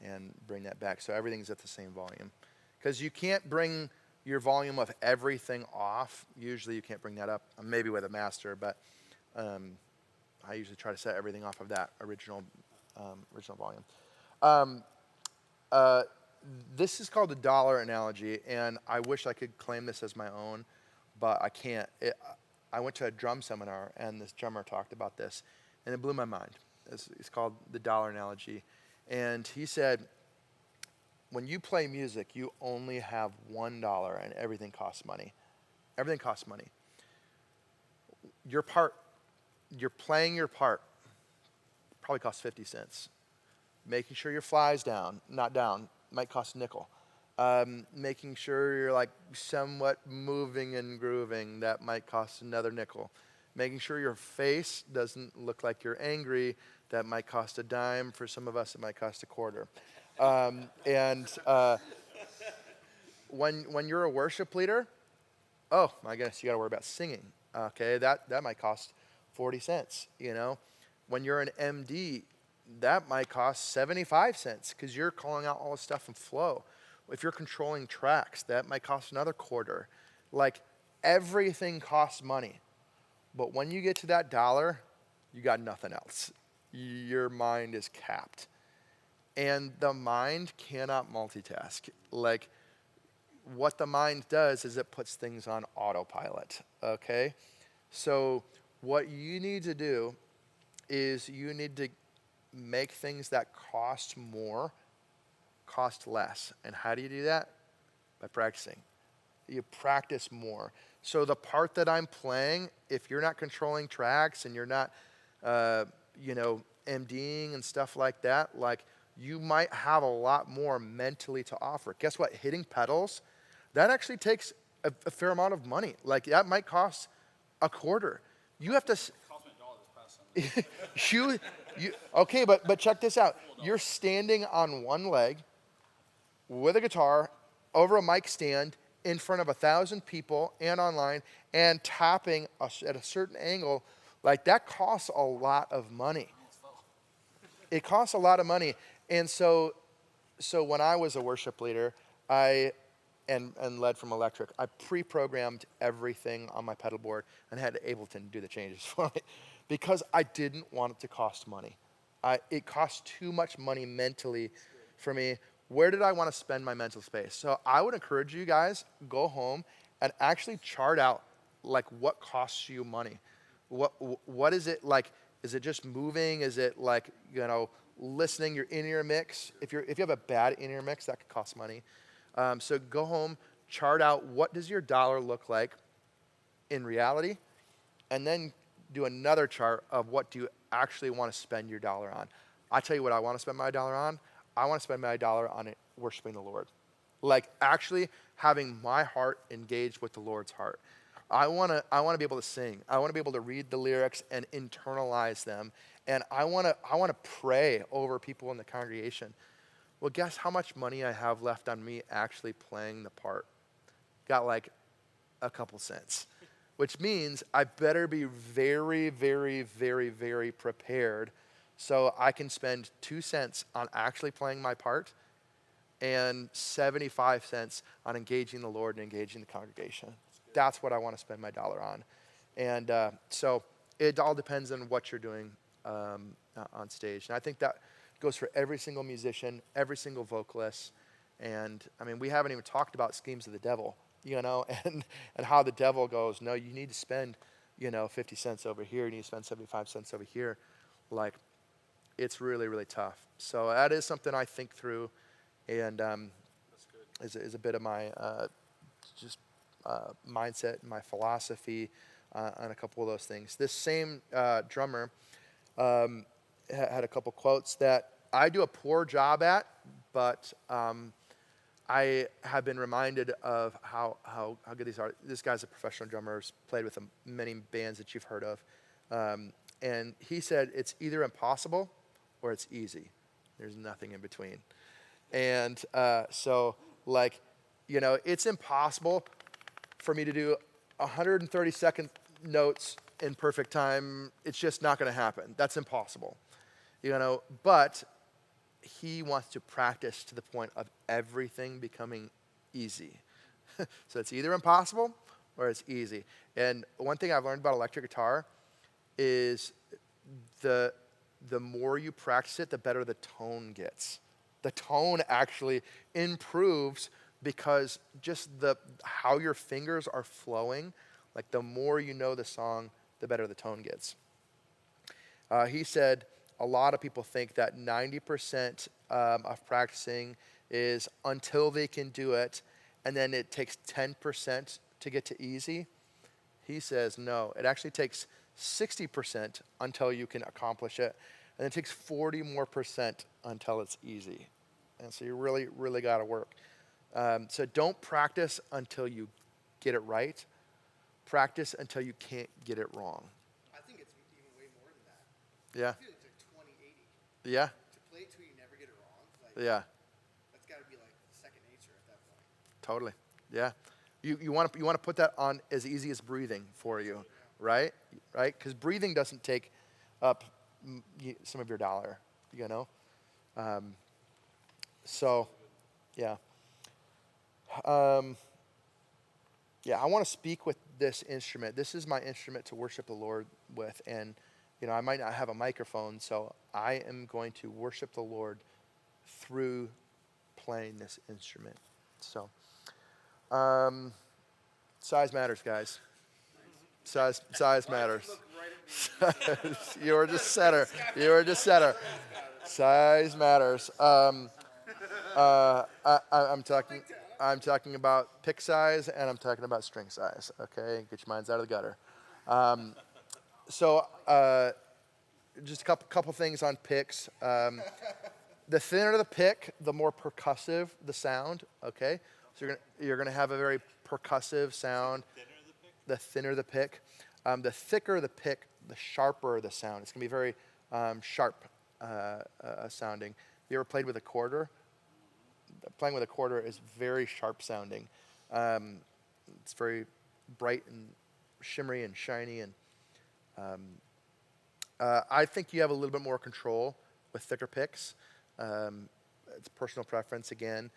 and bring that back so everything's at the same volume. Because you can't bring your volume of everything off. Usually you can't bring that up, maybe with a master, but I usually try to set everything off of that original volume. This is called the dollar analogy, and I wish I could claim this as my own, but I can't. I went to a drum seminar, and this drummer talked about this, and it blew my mind. It's called the dollar analogy. And he said, when you play music, you only have $1, and everything costs money. Everything costs money. Your part, you're playing your part, probably costs 50 cents. Making sure your fly's down, not down, might cost a nickel. Making sure you're like somewhat moving and grooving, that might cost another nickel. Making sure your face doesn't look like you're angry, that might cost a dime. For some of us, it might cost a quarter. When you're a worship leader, oh my goodness, you got to worry about singing. Okay, that might cost 40 cents. You know, when you're an MD, that might cost 75 cents because you're calling out all the stuff in flow. If you're controlling tracks, that might cost another quarter. Like, everything costs money. But when you get to that dollar, you got nothing else. Your mind is capped. And the mind cannot multitask. Like, what the mind does is it puts things on autopilot, okay? So what you need to do is you need to make things that cost more cost less. And how do you do that? By practicing. You practice more. So the part that I'm playing, if you're not controlling tracks and you're not MDing and stuff like that, like you might have a lot more mentally to offer. Guess what? Hitting pedals, that actually takes a fair amount of money. Like that might cost a quarter. You have to. Cost me $1 this past Sunday. Okay, but check this out. You're standing on one leg with a guitar over a mic stand in front of 1,000 people and online and tapping at a certain angle. Like that costs a lot of money. It costs a lot of money. And so when I was a worship leader, and led from electric, I pre-programmed everything on my pedal board and had Ableton do the changes for me because I didn't want it to cost money. It cost too much money mentally for me. Where did I want to spend my mental space? So I would encourage you guys, go home and actually chart out like what costs you money. What is it like? Is it just moving? Is it like, listening your in-ear mix? If you have a bad in-ear mix, that could cost money. So go home, chart out what does your dollar look like in reality, and then do another chart of what do you actually want to spend your dollar on. I tell you what I want to spend my dollar on. I want to spend my dollar on it worshiping the Lord. Like actually having my heart engaged with the Lord's heart. I want to be able to sing. I want to be able to read the lyrics and internalize them. And I want to pray over people in the congregation. Well, guess how much money I have left on me actually playing the part? Got like a couple cents, which means I better be very, very, very, very prepared so I can spend 2 cents on actually playing my part and 75 cents on engaging the Lord and engaging the congregation. That's what I want to spend my dollar on. And so it all depends on what you're doing on stage. And I think that goes for every single musician, every single vocalist. And I mean, we haven't even talked about schemes of the devil, and how the devil goes, no, you need to spend, 50 cents over here. You need to spend 75 cents over here. Like, it's really, really tough. So that is something I think through, and is a bit of my mindset and my philosophy on a couple of those things. This same drummer had a couple quotes that I do a poor job at, but I have been reminded of how good these are. This guy's a professional drummer, has played with many bands that you've heard of. And he said, it's either impossible or it's easy. There's nothing in between. And so, it's impossible for me to do 132nd notes in perfect time. It's just not going to happen. That's impossible. But he wants to practice to the point of everything becoming easy. So it's either impossible or it's easy. And one thing I've learned about electric guitar is the more you practice it, the better the tone gets. The tone actually improves because just how your fingers are flowing, like the more you know the song, the better the tone gets. He said a lot of people think that 90% of practicing is until they can do it, and then it takes 10% to get to easy. He says no, it actually takes 60% until you can accomplish it, and it takes 40 more percent until it's easy. And so you really, really got to work. So don't practice until you get it right. Practice until you can't get it wrong. I think it's even way more than that. Yeah. I feel it's like 20-80. Yeah. To play it till you never get it wrong. Yeah. That's got to be like second nature at that point. Totally. Yeah. You want to put that on as easy as breathing for you, right? Right? Because breathing doesn't take up some of your dollar, So, yeah. Yeah, I want to speak with this instrument. This is my instrument to worship the Lord with. And, I might not have a microphone, so I am going to worship the Lord through playing this instrument. So, size matters, guys. Size matters. You were just setter. Size matters. I'm talking about pick size and I'm talking about string size. Okay, get your minds out of the gutter. So just a couple things on picks. The thinner the pick, the more percussive the sound. Okay, so you're gonna have a very percussive sound. The thinner the pick, the thicker the pick, the sharper the sound. It's gonna be very sharp sounding. Have you ever played with a quarter? Playing with a quarter is very sharp sounding. It's very bright and shimmery and shiny, and I think you have a little bit more control with thicker picks. It's personal preference again.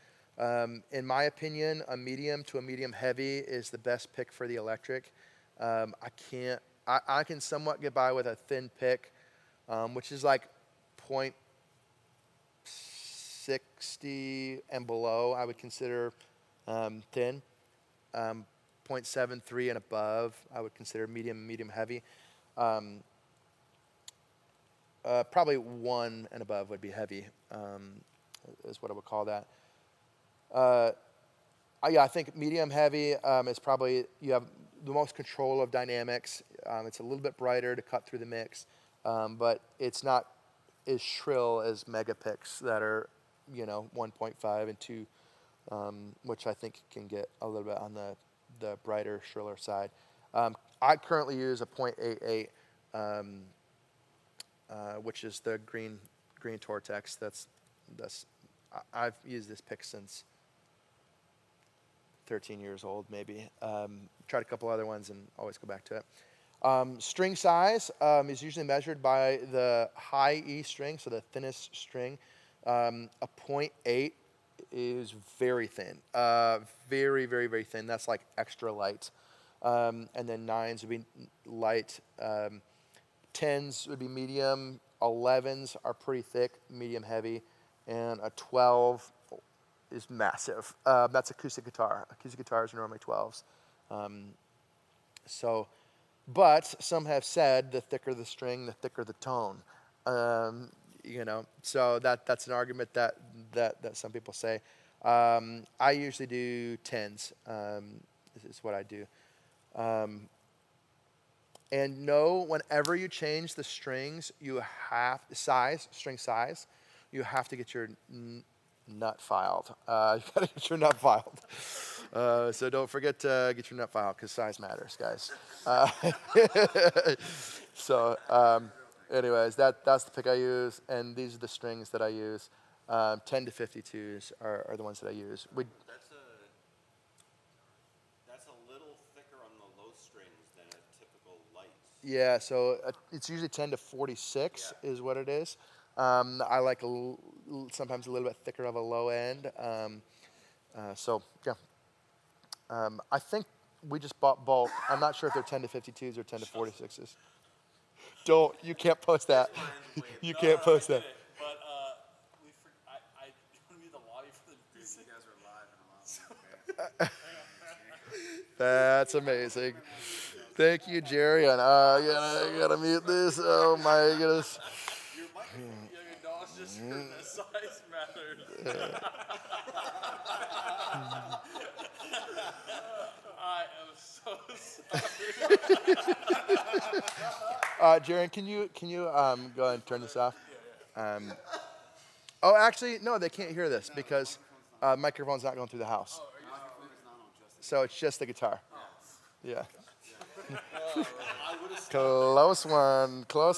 In my opinion, a medium to a medium heavy is the best pick for the electric. I can somewhat get by with a thin pick, which is like 0.60 and below. I would consider thin. 0.73 and above, I would consider medium heavy. Probably 1 and above would be heavy, is what I would call that. Yeah, I think medium heavy is probably, you have the most control of dynamics. It's a little bit brighter to cut through the mix, but it's not as shrill as mega picks that are, 1.5 and 2, which I think can get a little bit on the brighter, shriller side. I currently use a 0.88, which is the green Tortex. I've used this pick since 13 years old, maybe. Tried a couple other ones and always go back to it. String size is usually measured by the high E string, so the thinnest string. A 0.8 is very thin, very, very, very thin. That's like extra light. And then 9s would be light. 10s would be medium. 11s are pretty thick, medium heavy. And a 12 is massive. That's acoustic guitar. Acoustic guitars are normally 12s. But some have said the thicker the string, the thicker the tone. So that's an argument that some people say. I usually do 10s. Is what I do. And know whenever you change the strings, string size, you have to get your nut filed. You gotta get your nut filed. So don't forget to get your nut filed because size matters, guys. Anyways, that's the pick I use, and these are the strings that I use. 10 to 52s are the ones that I use. That's a little thicker on the low strings than a typical light. Yeah, so it's usually 10 to 46 is what it is. I like sometimes a little bit thicker of a low end. I think we just bought bulk. I'm not sure if they're 10 to 52s or 10 to 46s. You can't post that. You can't post that. But I need the lobby for the music. You guys are live and I'm on. That's amazing. Thank you, Jerry. And I gotta mute this. Oh my goodness. Your microphone, your dog's just heard that size matters. I am so sorry. Jerry, can you go ahead and turn this off? Oh, actually, no, they can't hear this because microphone's not going through the house. So it's just the guitar. Yeah. Close one. All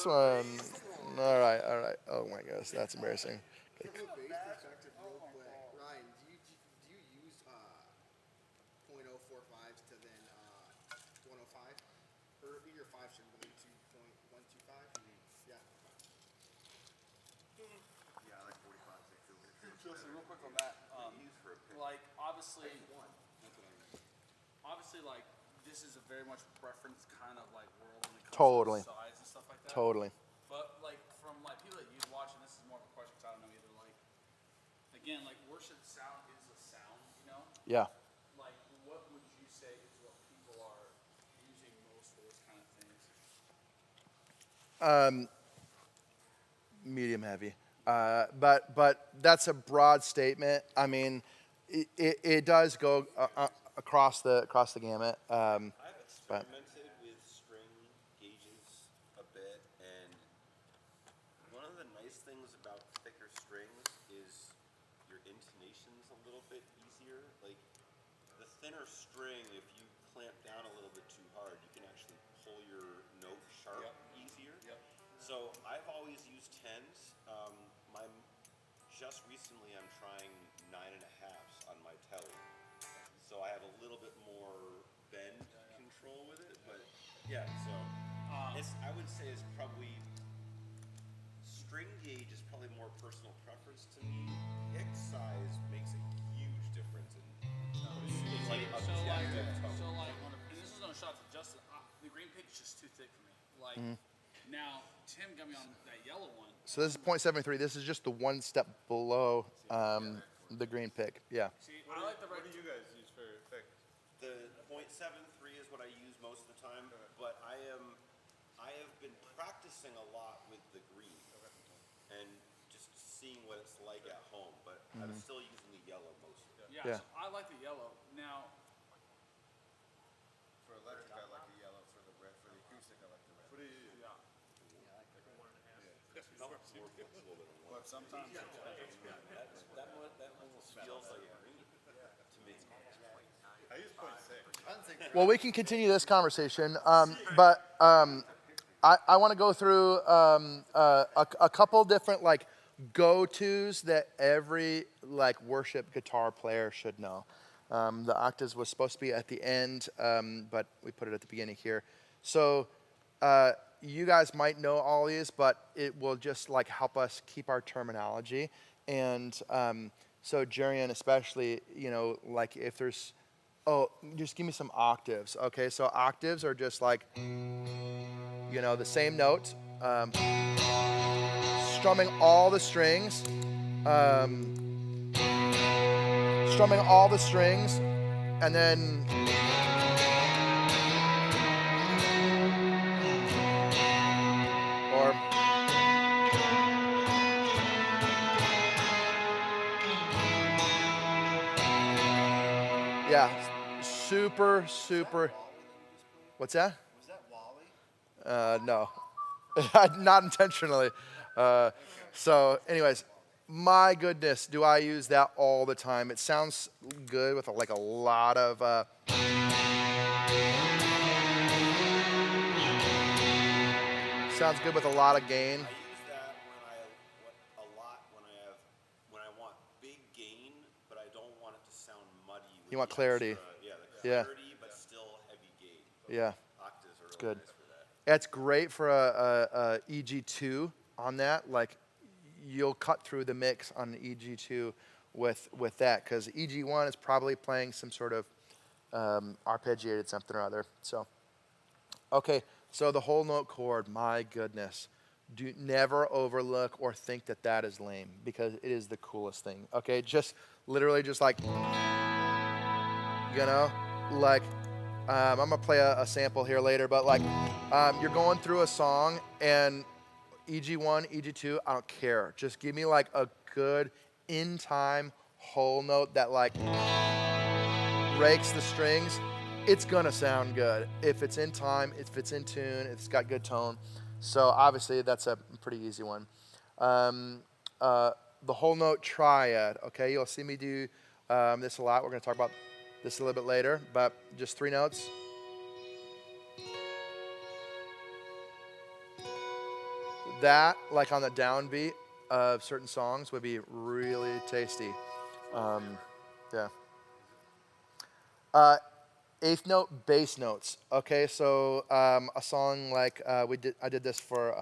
right. Oh my gosh, that's embarrassing. From a bass perspective, real quick, Ryan, do you use 0.045s to then 105, or your 5 should be 2.125? Yeah. Yeah, I like 45. Justin, real quick on that. Like, obviously, like, this is a very much preference kind of like world when it comes Totally. to size and stuff like that. Totally. But like from like people that you watch, and this is more of a question because I don't know either. Like, again, like worship sound is a sound, Yeah. Like, what would you say is what people are using most for those kind of things? Medium heavy. But that's a broad statement. I mean, it does go across the gamut. I've experimented with string gauges a bit, and one of the nice things about thicker strings is your intonation's a little bit easier. Like the thinner string, if you clamp down a little bit too hard, you can actually pull your note sharp easier. So I've always used 10s. Just recently I'm trying 9.5s on my telly. So I have a little bit more bend control with it, but yeah, so I would say it's probably string gauge is probably more personal preference to me. Pick size makes a huge difference in like objective tone. So like, and this is no shot to Justin. The green pick is just too thick for me. Like now, Tim got me on that yellow one. So this is 0.73. This is just the one step below the green pick. Yeah. See, I like the What do you guys use for effects? The .73 is what I use most of the time, but I have been practicing a lot with the green and just seeing what it's like at home, but I'm still using the yellow mostly. Yeah, Yeah. so I like the yellow. Now, For electric, I like the yellow. For the red, for the acoustic, I like the red. What do you use? yeah. But sometimes That almost feels like green to me. I use .6. Well, we can continue this conversation, but I want to go through a couple different like go-tos that every like worship guitar player should know. The octaves was supposed to be at the end, but we put it at the beginning here. So you guys might know all these, but it will just like help us keep our terminology. And so Jerian especially, you know, like if there's, just give me some octaves. Okay, so octaves are just like, you know, the same note, strumming all the strings, and then or yeah, super. What's that? Was that Wally? No, not intentionally. So, anyways, my goodness, do I use that all the time? It sounds good with like a lot of. Sounds good with a lot of gain. I use that a lot when I want big gain, but I don't want it to sound muddy. With You want the clarity. Extra, the Yeah. clarity, but still heavy gain. Yeah, Octaves are really good. nice for that. it's great for a EG2 on that. Like, you'll cut through the mix on the EG2 with that, because EG1 is probably playing some sort of arpeggiated something or other. So, okay, so the whole note chord, my goodness. Do never overlook or think that that is lame, because it is the coolest thing. Okay, just literally just like, you know, like, I'm gonna play a sample here later, but like, you're going through a song and EG1, EG2, I don't care. Just give me like a good in time whole note that like rakes the strings. It's gonna sound good if it's in time, if it's in tune, if it's got good tone. So obviously that's a pretty easy one. The whole note triad. Okay, you'll see me do this a lot. We're gonna talk about this a little bit later, but just 3 notes. That, like on the downbeat of certain songs, would be really tasty. Yeah. 8th note, bass notes. Okay, so a song like I did this for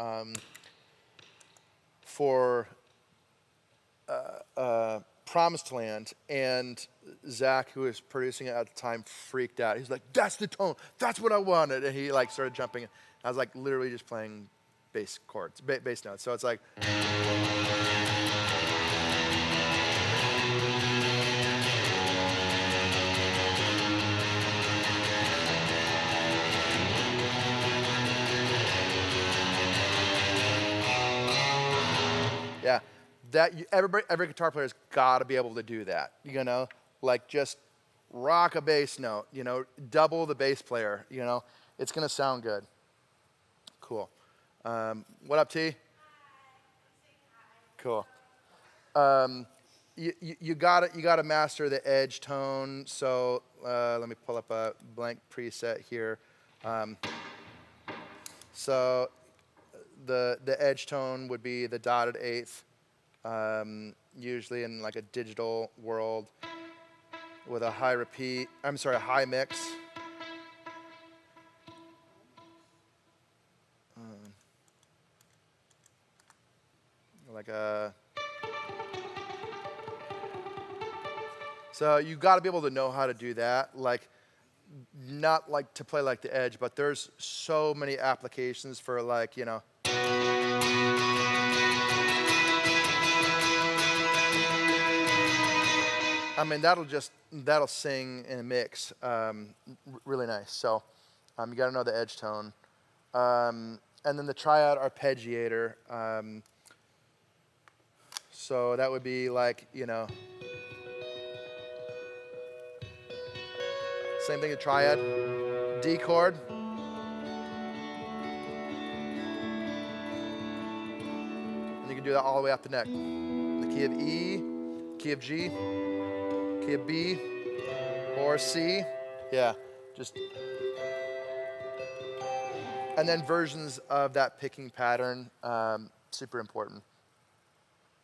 Promised Land, and Zach, who was producing it at the time, freaked out. He's like, "That's the tone. That's what I wanted," and he like started jumping. I was like literally just playing bass chords, bass notes. So it's like. Yeah, every guitar player's got to be able to do that. You know, like just rock a bass note. You know, double the bass player. You know, it's gonna sound good. Cool. What up, T? Cool. You gotta master the edge tone. So let me pull up a blank preset here. So the edge tone would be the dotted eighth, usually in like a digital world with a high repeat. I'm sorry, a high mix. Like a. So you got to be able to know how to do that. Like, not like to play like the edge, but there's so many applications for like, you know. I mean, that'll sing in a mix really nice. So you got to know the edge tone. And then the triad arpeggiator. So that would be like, you know, same thing, a triad, D chord. And you can do that all the way up the neck. The key of E, key of G, key of B, or C. Yeah, just. And then versions of that picking pattern, super important.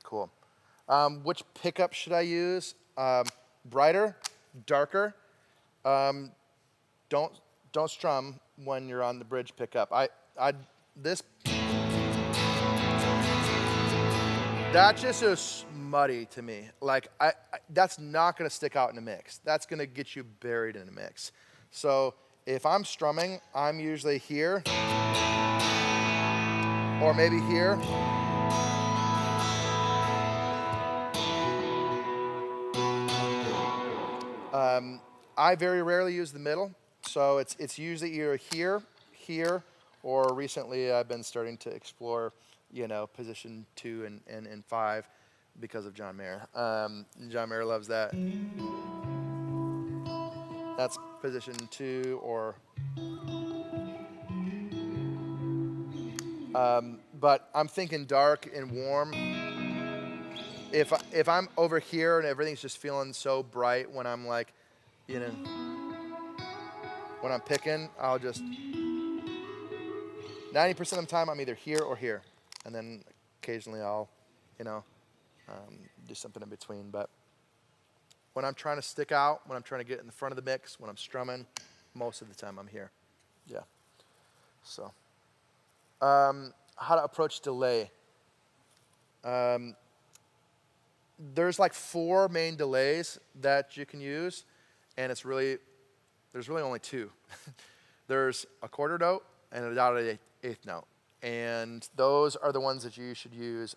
Cool. Which pickup should I use? Brighter, darker. Don't strum when you're on the bridge pickup. That just is muddy to me. Like that's not going to stick out in a mix. That's going to get you buried in a mix. So if I'm strumming, I'm usually here or maybe here. I very rarely use the middle, so it's usually either here, or recently I've been starting to explore, you know, position 2 and 5 because of John Mayer. John Mayer loves that. That's position 2 or. But I'm thinking dark and warm. If I'm over here and everything's just feeling so bright when I'm like, you know, when I'm picking, I'll just 90% of the time I'm either here or here, and then occasionally I'll, you know, do something in between. But when I'm trying to stick out, when I'm trying to get in the front of the mix, when I'm strumming, most of the time I'm here. Yeah. So, how to approach delay. There's like 4 main delays that you can use, and there's really only 2. There's a quarter note and a dotted eighth note, and those are the ones that you should use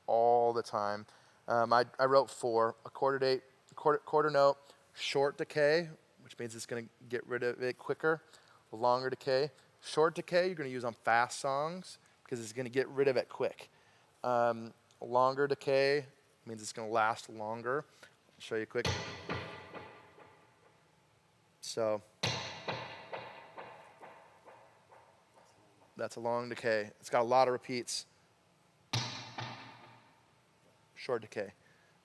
all the time. I wrote 4: a quarter note, short decay, which means it's going to get rid of it quicker. Longer decay, short decay you're going to use on fast songs because it's going to get rid of it quick. Longer decay means it's going to last longer. I'll show you quick. So that's a long decay. It's got a lot of repeats. Short decay.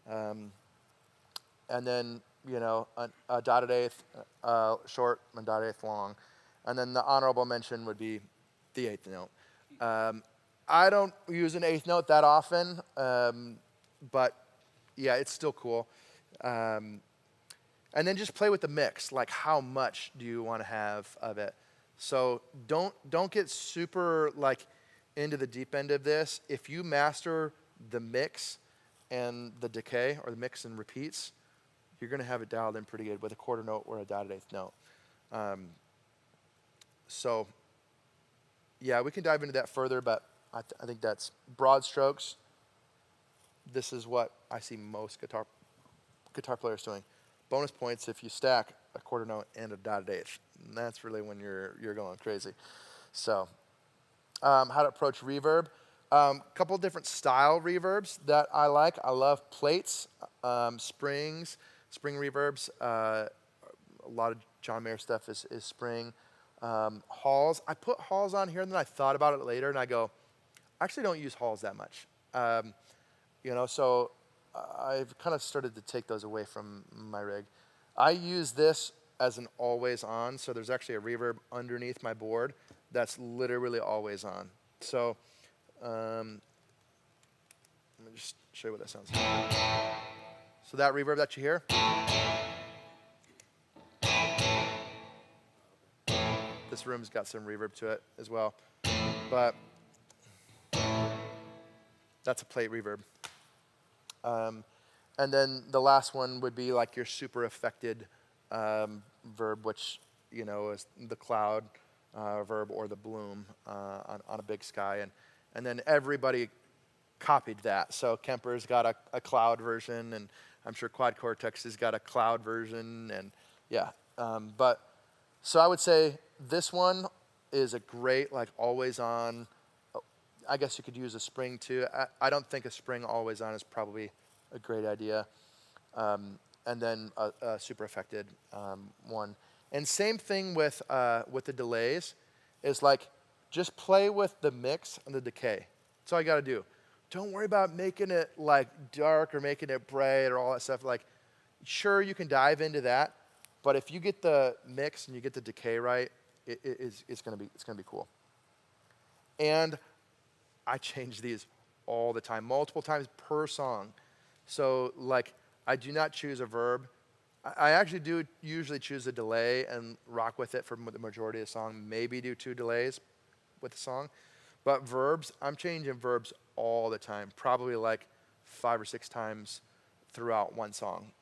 And then, you know, a dotted eighth short and dotted eighth long. And then the honorable mention would be the eighth note. I don't use an eighth note that often, but yeah, it's still cool. And then just play with the mix. Like, how much do you want to have of it? So don't get super like into the deep end of this. If you master the mix and the decay, or the mix and repeats, you're going to have it dialed in pretty good with a quarter note or a dotted eighth note. So yeah, we can dive into that further, but I think that's broad strokes. This is what I see most guitar players doing. Bonus points if you stack a quarter note and a dotted eighth. And that's really when you're going crazy. So, how to approach reverb. Couple different style reverbs that I like. I love plates, springs, spring reverbs. A lot of John Mayer stuff is spring. Halls. I put halls on here, and then I thought about it later, and I go, I actually don't use halls that much. you know, so I've kind of started to take those away from my rig. I use this as an always on, so there's actually a reverb underneath my board that's literally always on. So let me just show you what that sounds like. So that reverb that you hear, this room's got some reverb to it as well, but that's a plate reverb. And then the last one would be like your super affected verb, which, you know, is the cloud verb or the bloom on a big sky. And then everybody copied that. So Kemper's got a cloud version, and I'm sure Quad Cortex has got a cloud version, and yeah. But so I would say this one is a great, like, always on. I guess you could use a spring too. I don't think a spring always on is probably a great idea. And then a super affected one. And same thing with the delays, is like just play with the mix and the decay. That's all you got to do. Don't worry about making it like dark or making it bright or all that stuff. Like, sure, you can dive into that, but if you get the mix and you get the decay right, it's gonna be cool. And I change these all the time, multiple times per song. So like, I do not choose a verb. I actually do usually choose a delay and rock with it for the majority of the song, maybe do 2 delays with the song. But verbs, I'm changing verbs all the time, probably like 5 or 6 times throughout one song.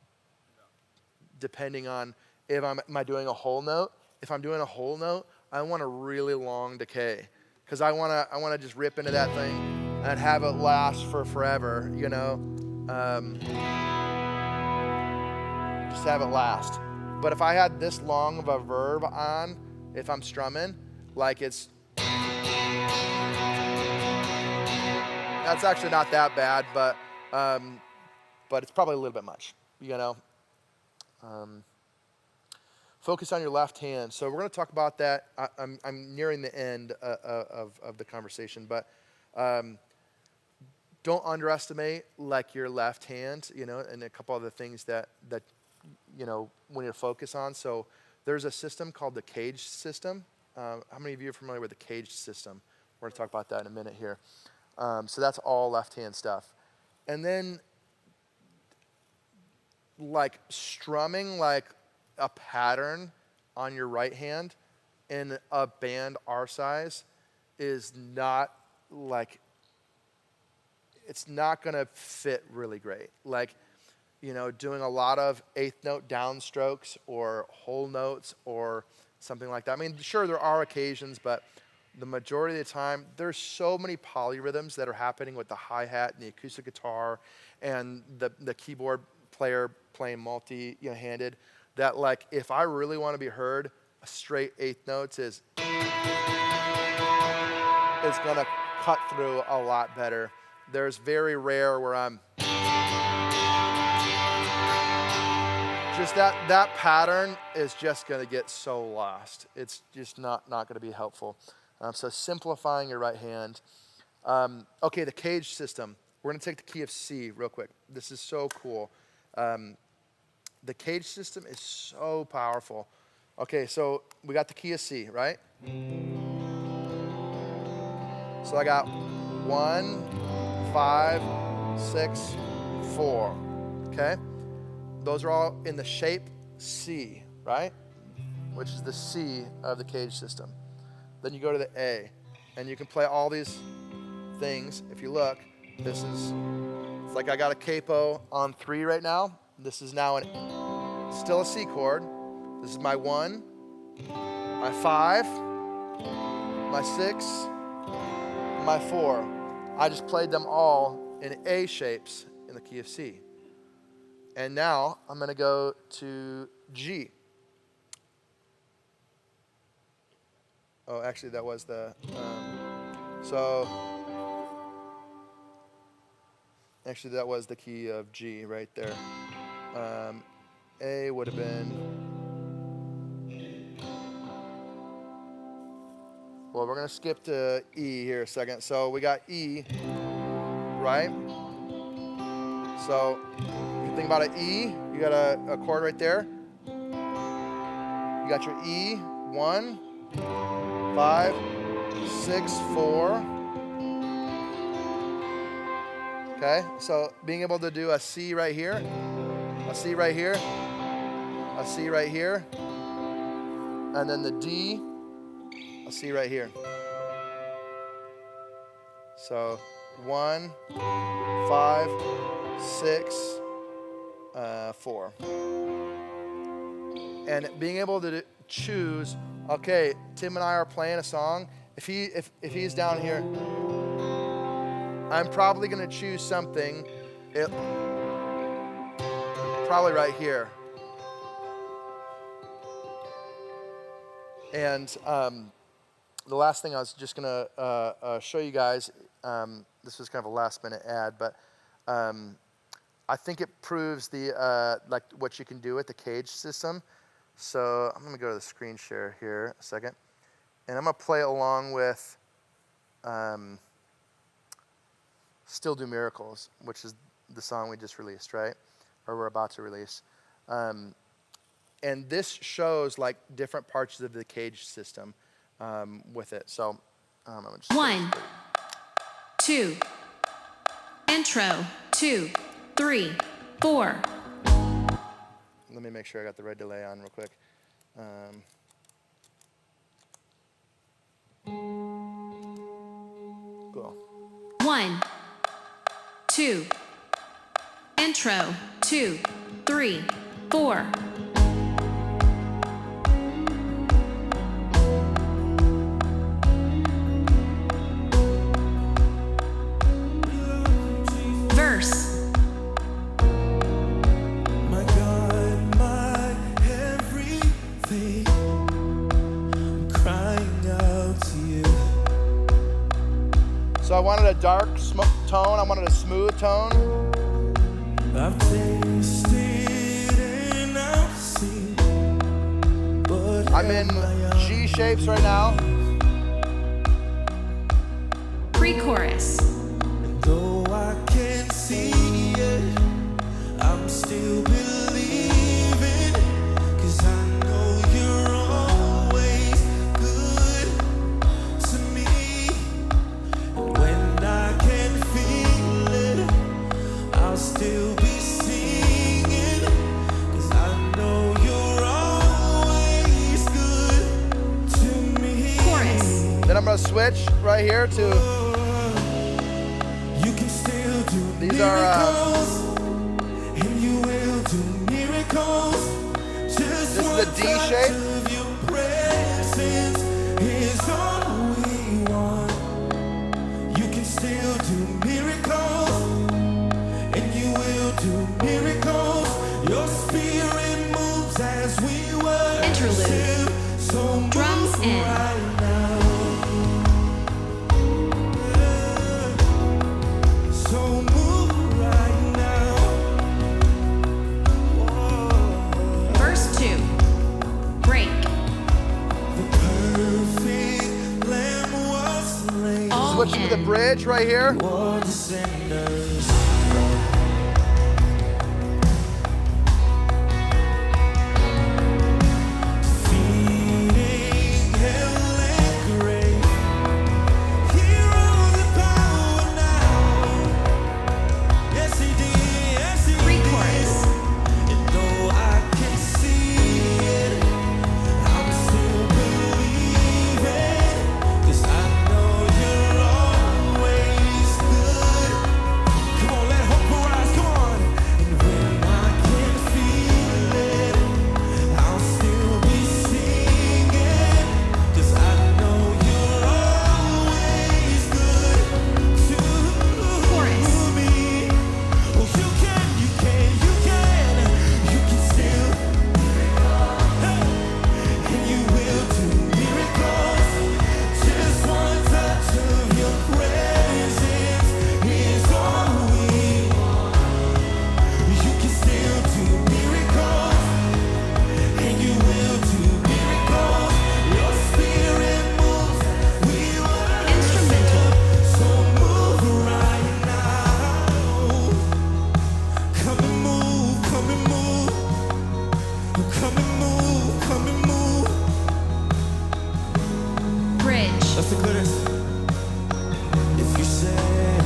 Depending on if am I doing a whole note. If I'm doing a whole note, I want a really long decay, because I wanna just rip into that thing and have it last for forever, you know. Just have it last. But if I had this long of a verb on, if I'm strumming, like that's actually not that bad, but it's probably a little bit much, you know. Focus on your left hand. So we're going to talk about that. I'm nearing the end of the conversation, but don't underestimate like your left hand, you know, and a couple other things that you know, when you focus on. So there's a system called the cage system. How many of you are familiar with the cage system? We're going to talk about that in a minute here. So that's all left hand stuff. And then like strumming like a pattern on your right hand in a band our size is not like, it's not going to fit really great. Like, you know, doing a lot of 8th note downstrokes or whole notes or something like that. I mean, sure, there are occasions, but the majority of the time, there's so many polyrhythms that are happening with the hi-hat and the acoustic guitar and the keyboard player playing multi-handed, that like, if I really want to be heard, a straight 8th notes is gonna cut through a lot better. There's very rare where I'm just that pattern is just gonna get so lost. It's just not gonna be helpful. So simplifying your right hand. Okay, the cage system. We're gonna take the key of C real quick. This is so cool. The cage system is so powerful. Okay, so we got the key of C, right? So I got 1, 5, 6, 4, okay? Those are all in the shape C, right? Which is the C of the cage system. Then you go to the A, and you can play all these things. If you look, it's like I got a capo on 3 right now. This is now still a C chord. This is my 1, my 5, my 6, my 4. I just played them all in A shapes in the key of C. And now I'm going to go to G. Oh, actually, that was the, actually, that was the key of G right there. A would have been, well, we're going to skip to E here a second. So we got E, right? So you think about an E, you got a chord right there. You got your E, 1, 5, 6, 4. Okay, so being able to do a C right here, a C right here, a C right here, and then the D, a C right here. So 1, 5, 6, 4. And being able to choose, okay, Tim and I are playing a song. If he's down here, I'm probably gonna choose something, probably right here. And the last thing I was just gonna show you guys, this was kind of a last minute ad, but I think it proves the like what you can do with the cage system. So I'm gonna go to the screen share here a second, and I'm gonna play along with Still Do Miracles, which is the song we just released, right? Or we're about to release. And this shows like different parts of the cage system with it. So I'm gonna just 1, 2, intro, 2, 3, 4. Let me make sure I got the right delay on real quick. Cool. 1, 2, intro, 2, 3, 4. Verse. My God, my everything, I'm crying out to you. So I wanted a dark tone. I wanted a smooth tone. I've tasted and I've seen, but I'm in G shapes right now. Pre-chorus. though I can't see it, I'm still believing, 'cause I know you're always good to me. And when I can't feel it, I'll still be singing, 'cause I know you're always good to me. Chorus. Then I'm gonna switch right here to, You can still do these are, miracles, and you will do miracles. Just this is one the D touch shape. of your presence is all we want. You can still do miracles, and you will do miracles. Your spirit moves as we worship. Interlude. So move Drums in. right now. So move right now. Whoa. Verse 2. Break. The perfect Lamb was slain All switching to the in. bridge right here. for the sinners. Defeating hell and grave. Here all the power now. Yes, he did. Yes, he did. Pre-chorus. And though I can see it, I'm still believing, 'cause I know you're always good. Come Let's declare this. If you say,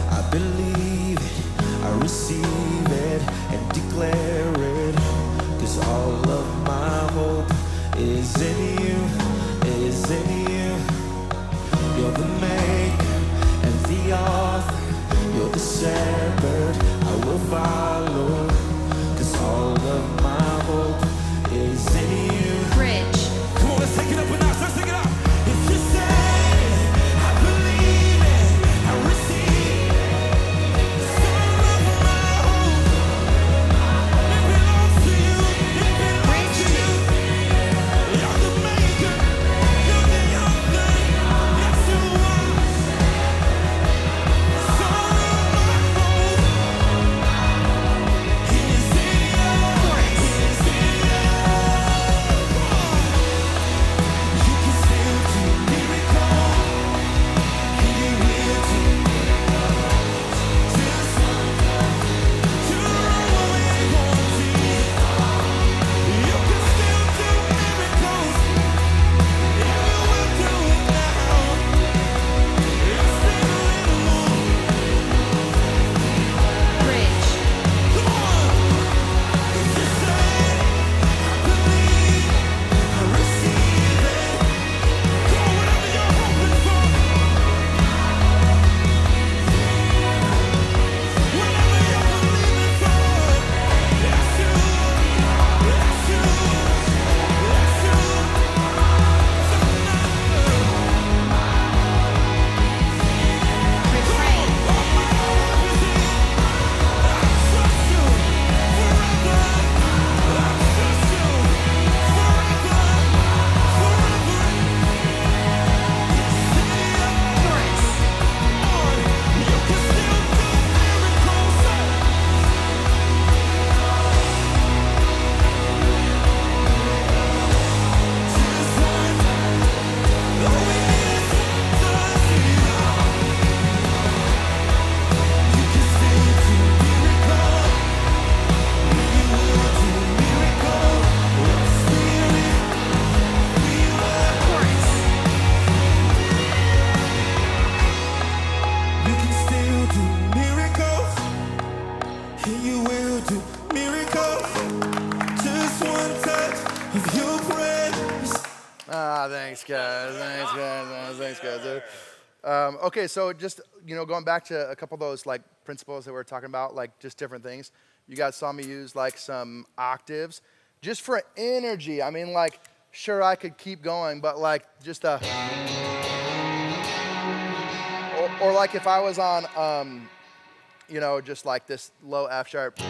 I believe it, I receive it, and declare it. 'Cause all of my hope is in you, is in you. You're the maker and the author. You're the shepherd I will follow. 'Cause all of my hope is in you. Bridge. Come on, let's take it up a notch. Let's take it up. If you say, I believe it, I receive it. All of my hope, it belongs to you. It belongs to you. You're the maker. You're the author. Yes, you are. All of my hope is in you. Is in you. You can still do miracles. You will do miracles. Just you're always wanting. You can still do miracles. You will do it now. Let's do it more. Bridge. Come on. If you say, I believe, I receive it. Come on, whatever you're hoping for. Whatever you're believing for. Yes, you. Yes, you. Yes, you. Refrain. Trust you forever. I trust you forever. Forever. Chorus. You can still do miracles. Just one. Oh, yes, does you. You can still do miracles. You will do miracles. Spirit, we will. Chorus. You can still do miracles, and you will do miracles. Just one touch of your presence. Ah, thanks, guys. Thanks, guys. Thanks, guys. Okay, so just going back to a couple of those like principles that we were talking about, like just different things. You guys saw me use like some octaves, just for energy. I mean, like, sure, I could keep going, but like just a, or like if I was on, just like this low F sharp.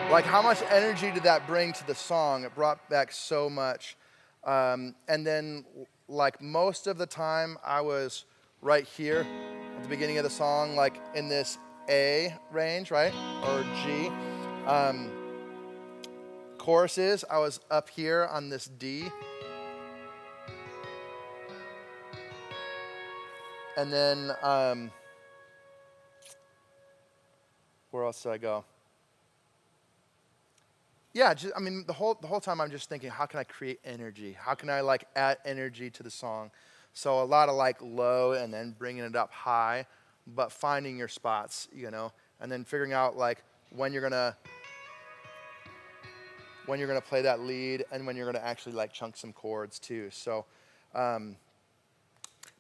Like, how much energy did that bring to the song? It brought back so much. And then, like, most of the time, I was right here at the beginning of the song, like in this A range, right? Or G. Choruses, I was up here on this D. And then, where else did I go? Yeah, the whole time I'm just thinking, how can I create energy? How can I like add energy to the song? So a lot of like low and then bringing it up high, but finding your spots, and then figuring out like when you're gonna play that lead and when you're gonna actually like chunk some chords too. So,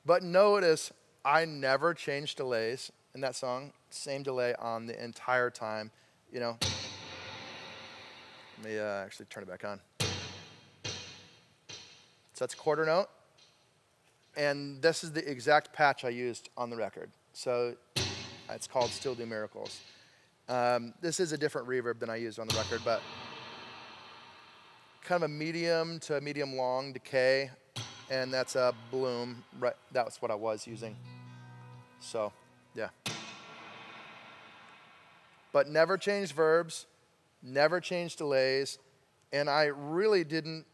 but notice I never changed delays in that song. Same delay on the entire time, Let me actually turn it back on. So that's quarter note. And this is the exact patch I used on the record. So it's called Still Do Miracles. This is a different reverb than I used on the record, but kind of a medium to medium long decay. And that's a bloom. Right, that's what I was using. So, yeah. But never changed verbs. Never changed delays, and I really didn't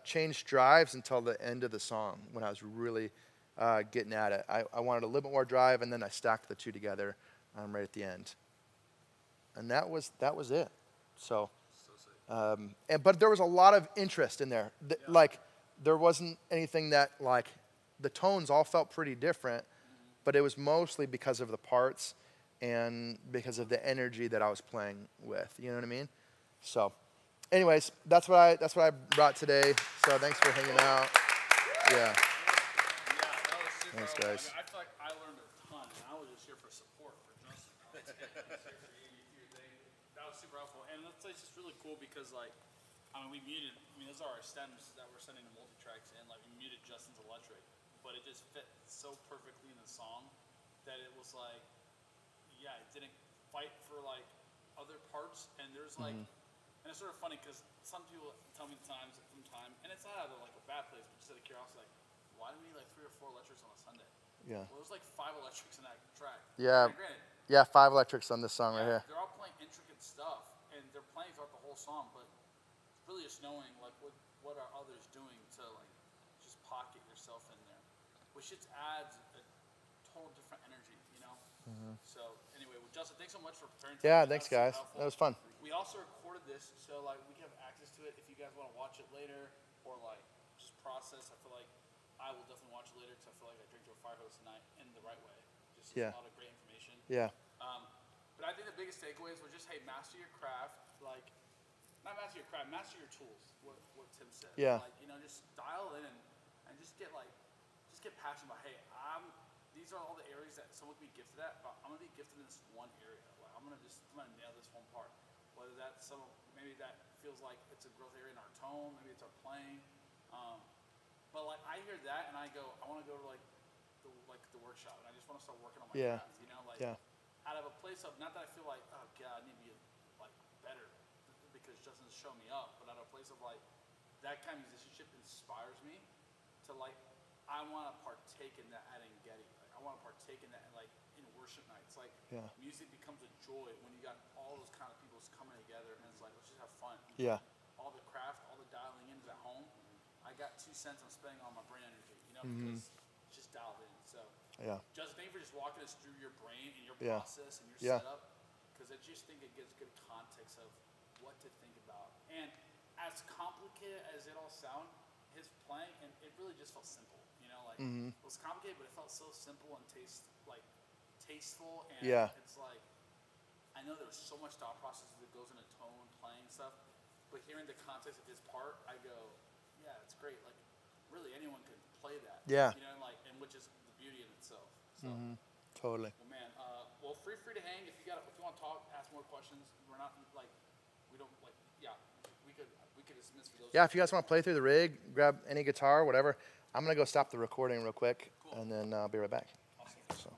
change drives until the end of the song when I was really getting at it. I wanted a little bit more drive, and then I stacked the two together right at the end. And that was it. So, but there was a lot of interest in there. Like there wasn't anything that, like, the tones all felt pretty different, but it was mostly because of the parts and because of the energy that I was playing with. You know what I mean? So, anyways, that's what I brought today. So thanks for hanging out. Yeah. Yeah, that was super Thanks, helpful. guys. I feel like I learned a ton, and I was just here for support for Justin. I was here for your thing. That was super helpful, and it's just really cool because, like, I mean, we muted. I mean, those are our stems that we're sending to multi-tracks, and like we muted Justin's electric, but it just fit so perfectly in the song that it was like, yeah, it didn't fight for like other parts, and there's like, and it's sort of funny because some people tell me from time, and it's not out of like a bad place, but just out of curiosity, like, why do we need like 3 or 4 electrics on a Sunday? Yeah. Well, there's like 5 electrics in that track. Yeah. And granted, Yeah, 5 electrics on this song right yeah, here. they're all playing intricate stuff, and they're playing throughout the whole song, but it's really just knowing like what are others doing to like just pocket yourself in there, which just adds a total different energy, you know. So anyway, well, Justin, thanks so much for preparing. Yeah, today. thanks, That was guys. super helpful. That was fun. We also recorded this, so like we have access to it if you guys want to watch it later or like just process. I feel like I will definitely watch it later because I feel like I drank to a fire hose tonight in the right way. Just Yeah. a lot of great information. Yeah. But I think the biggest takeaways were just, hey, master your craft. Like, not master your craft, master your tools. What Tim said. Yeah. Like, you know, just dial in and just get passionate about, hey, these are all the areas that someone can be gifted at, but I'm gonna be gifted in this one area. Like, I'm gonna nail this one part. Whether that's maybe that feels like it's a growth area in our tone, maybe it's our playing. But like I hear that and I go, I want to go to like the workshop and I just want to start working on my Yeah. craft. You know, like Yeah. out of a place of not that I feel like, oh God, I need to be like better because Justin's shown me up, but out of a place of like that kind of musicianship inspires me to like I want to partake in that at Engedi. Like I want to partake in that like in worship nights. Like Yeah. music becomes a joy when you got all those kind of people coming together and it's like let's just have fun. Yeah. All the craft, all the dialing in at home. I got 2 cents I'm spending on my brain energy, you know, because it's just dialed in. So, Yeah. Justin, thank you for just walking us through your brain and your Yeah. process and your Yeah. setup, because I just think it gives good context of what to think about. And as complicated as it all sounds, his playing, and it really just felt simple, you know, like it was complicated, but it felt so simple and tasteful. And Yeah. it's like, I know there's so much thought process that goes into tone, playing stuff, but hearing the context of his part, I go, yeah, it's great. Like, really, anyone can play that. Yeah. You know, and which is the beauty in itself. So, Totally. well, man, feel free to hang if you want to talk, ask more questions. We're not like, we don't like, yeah, we could dismiss for those. Yeah, if you guys want to play through the rig, grab any guitar, whatever. I'm gonna go stop the recording real quick, Cool. and then I'll be right back. Awesome. So.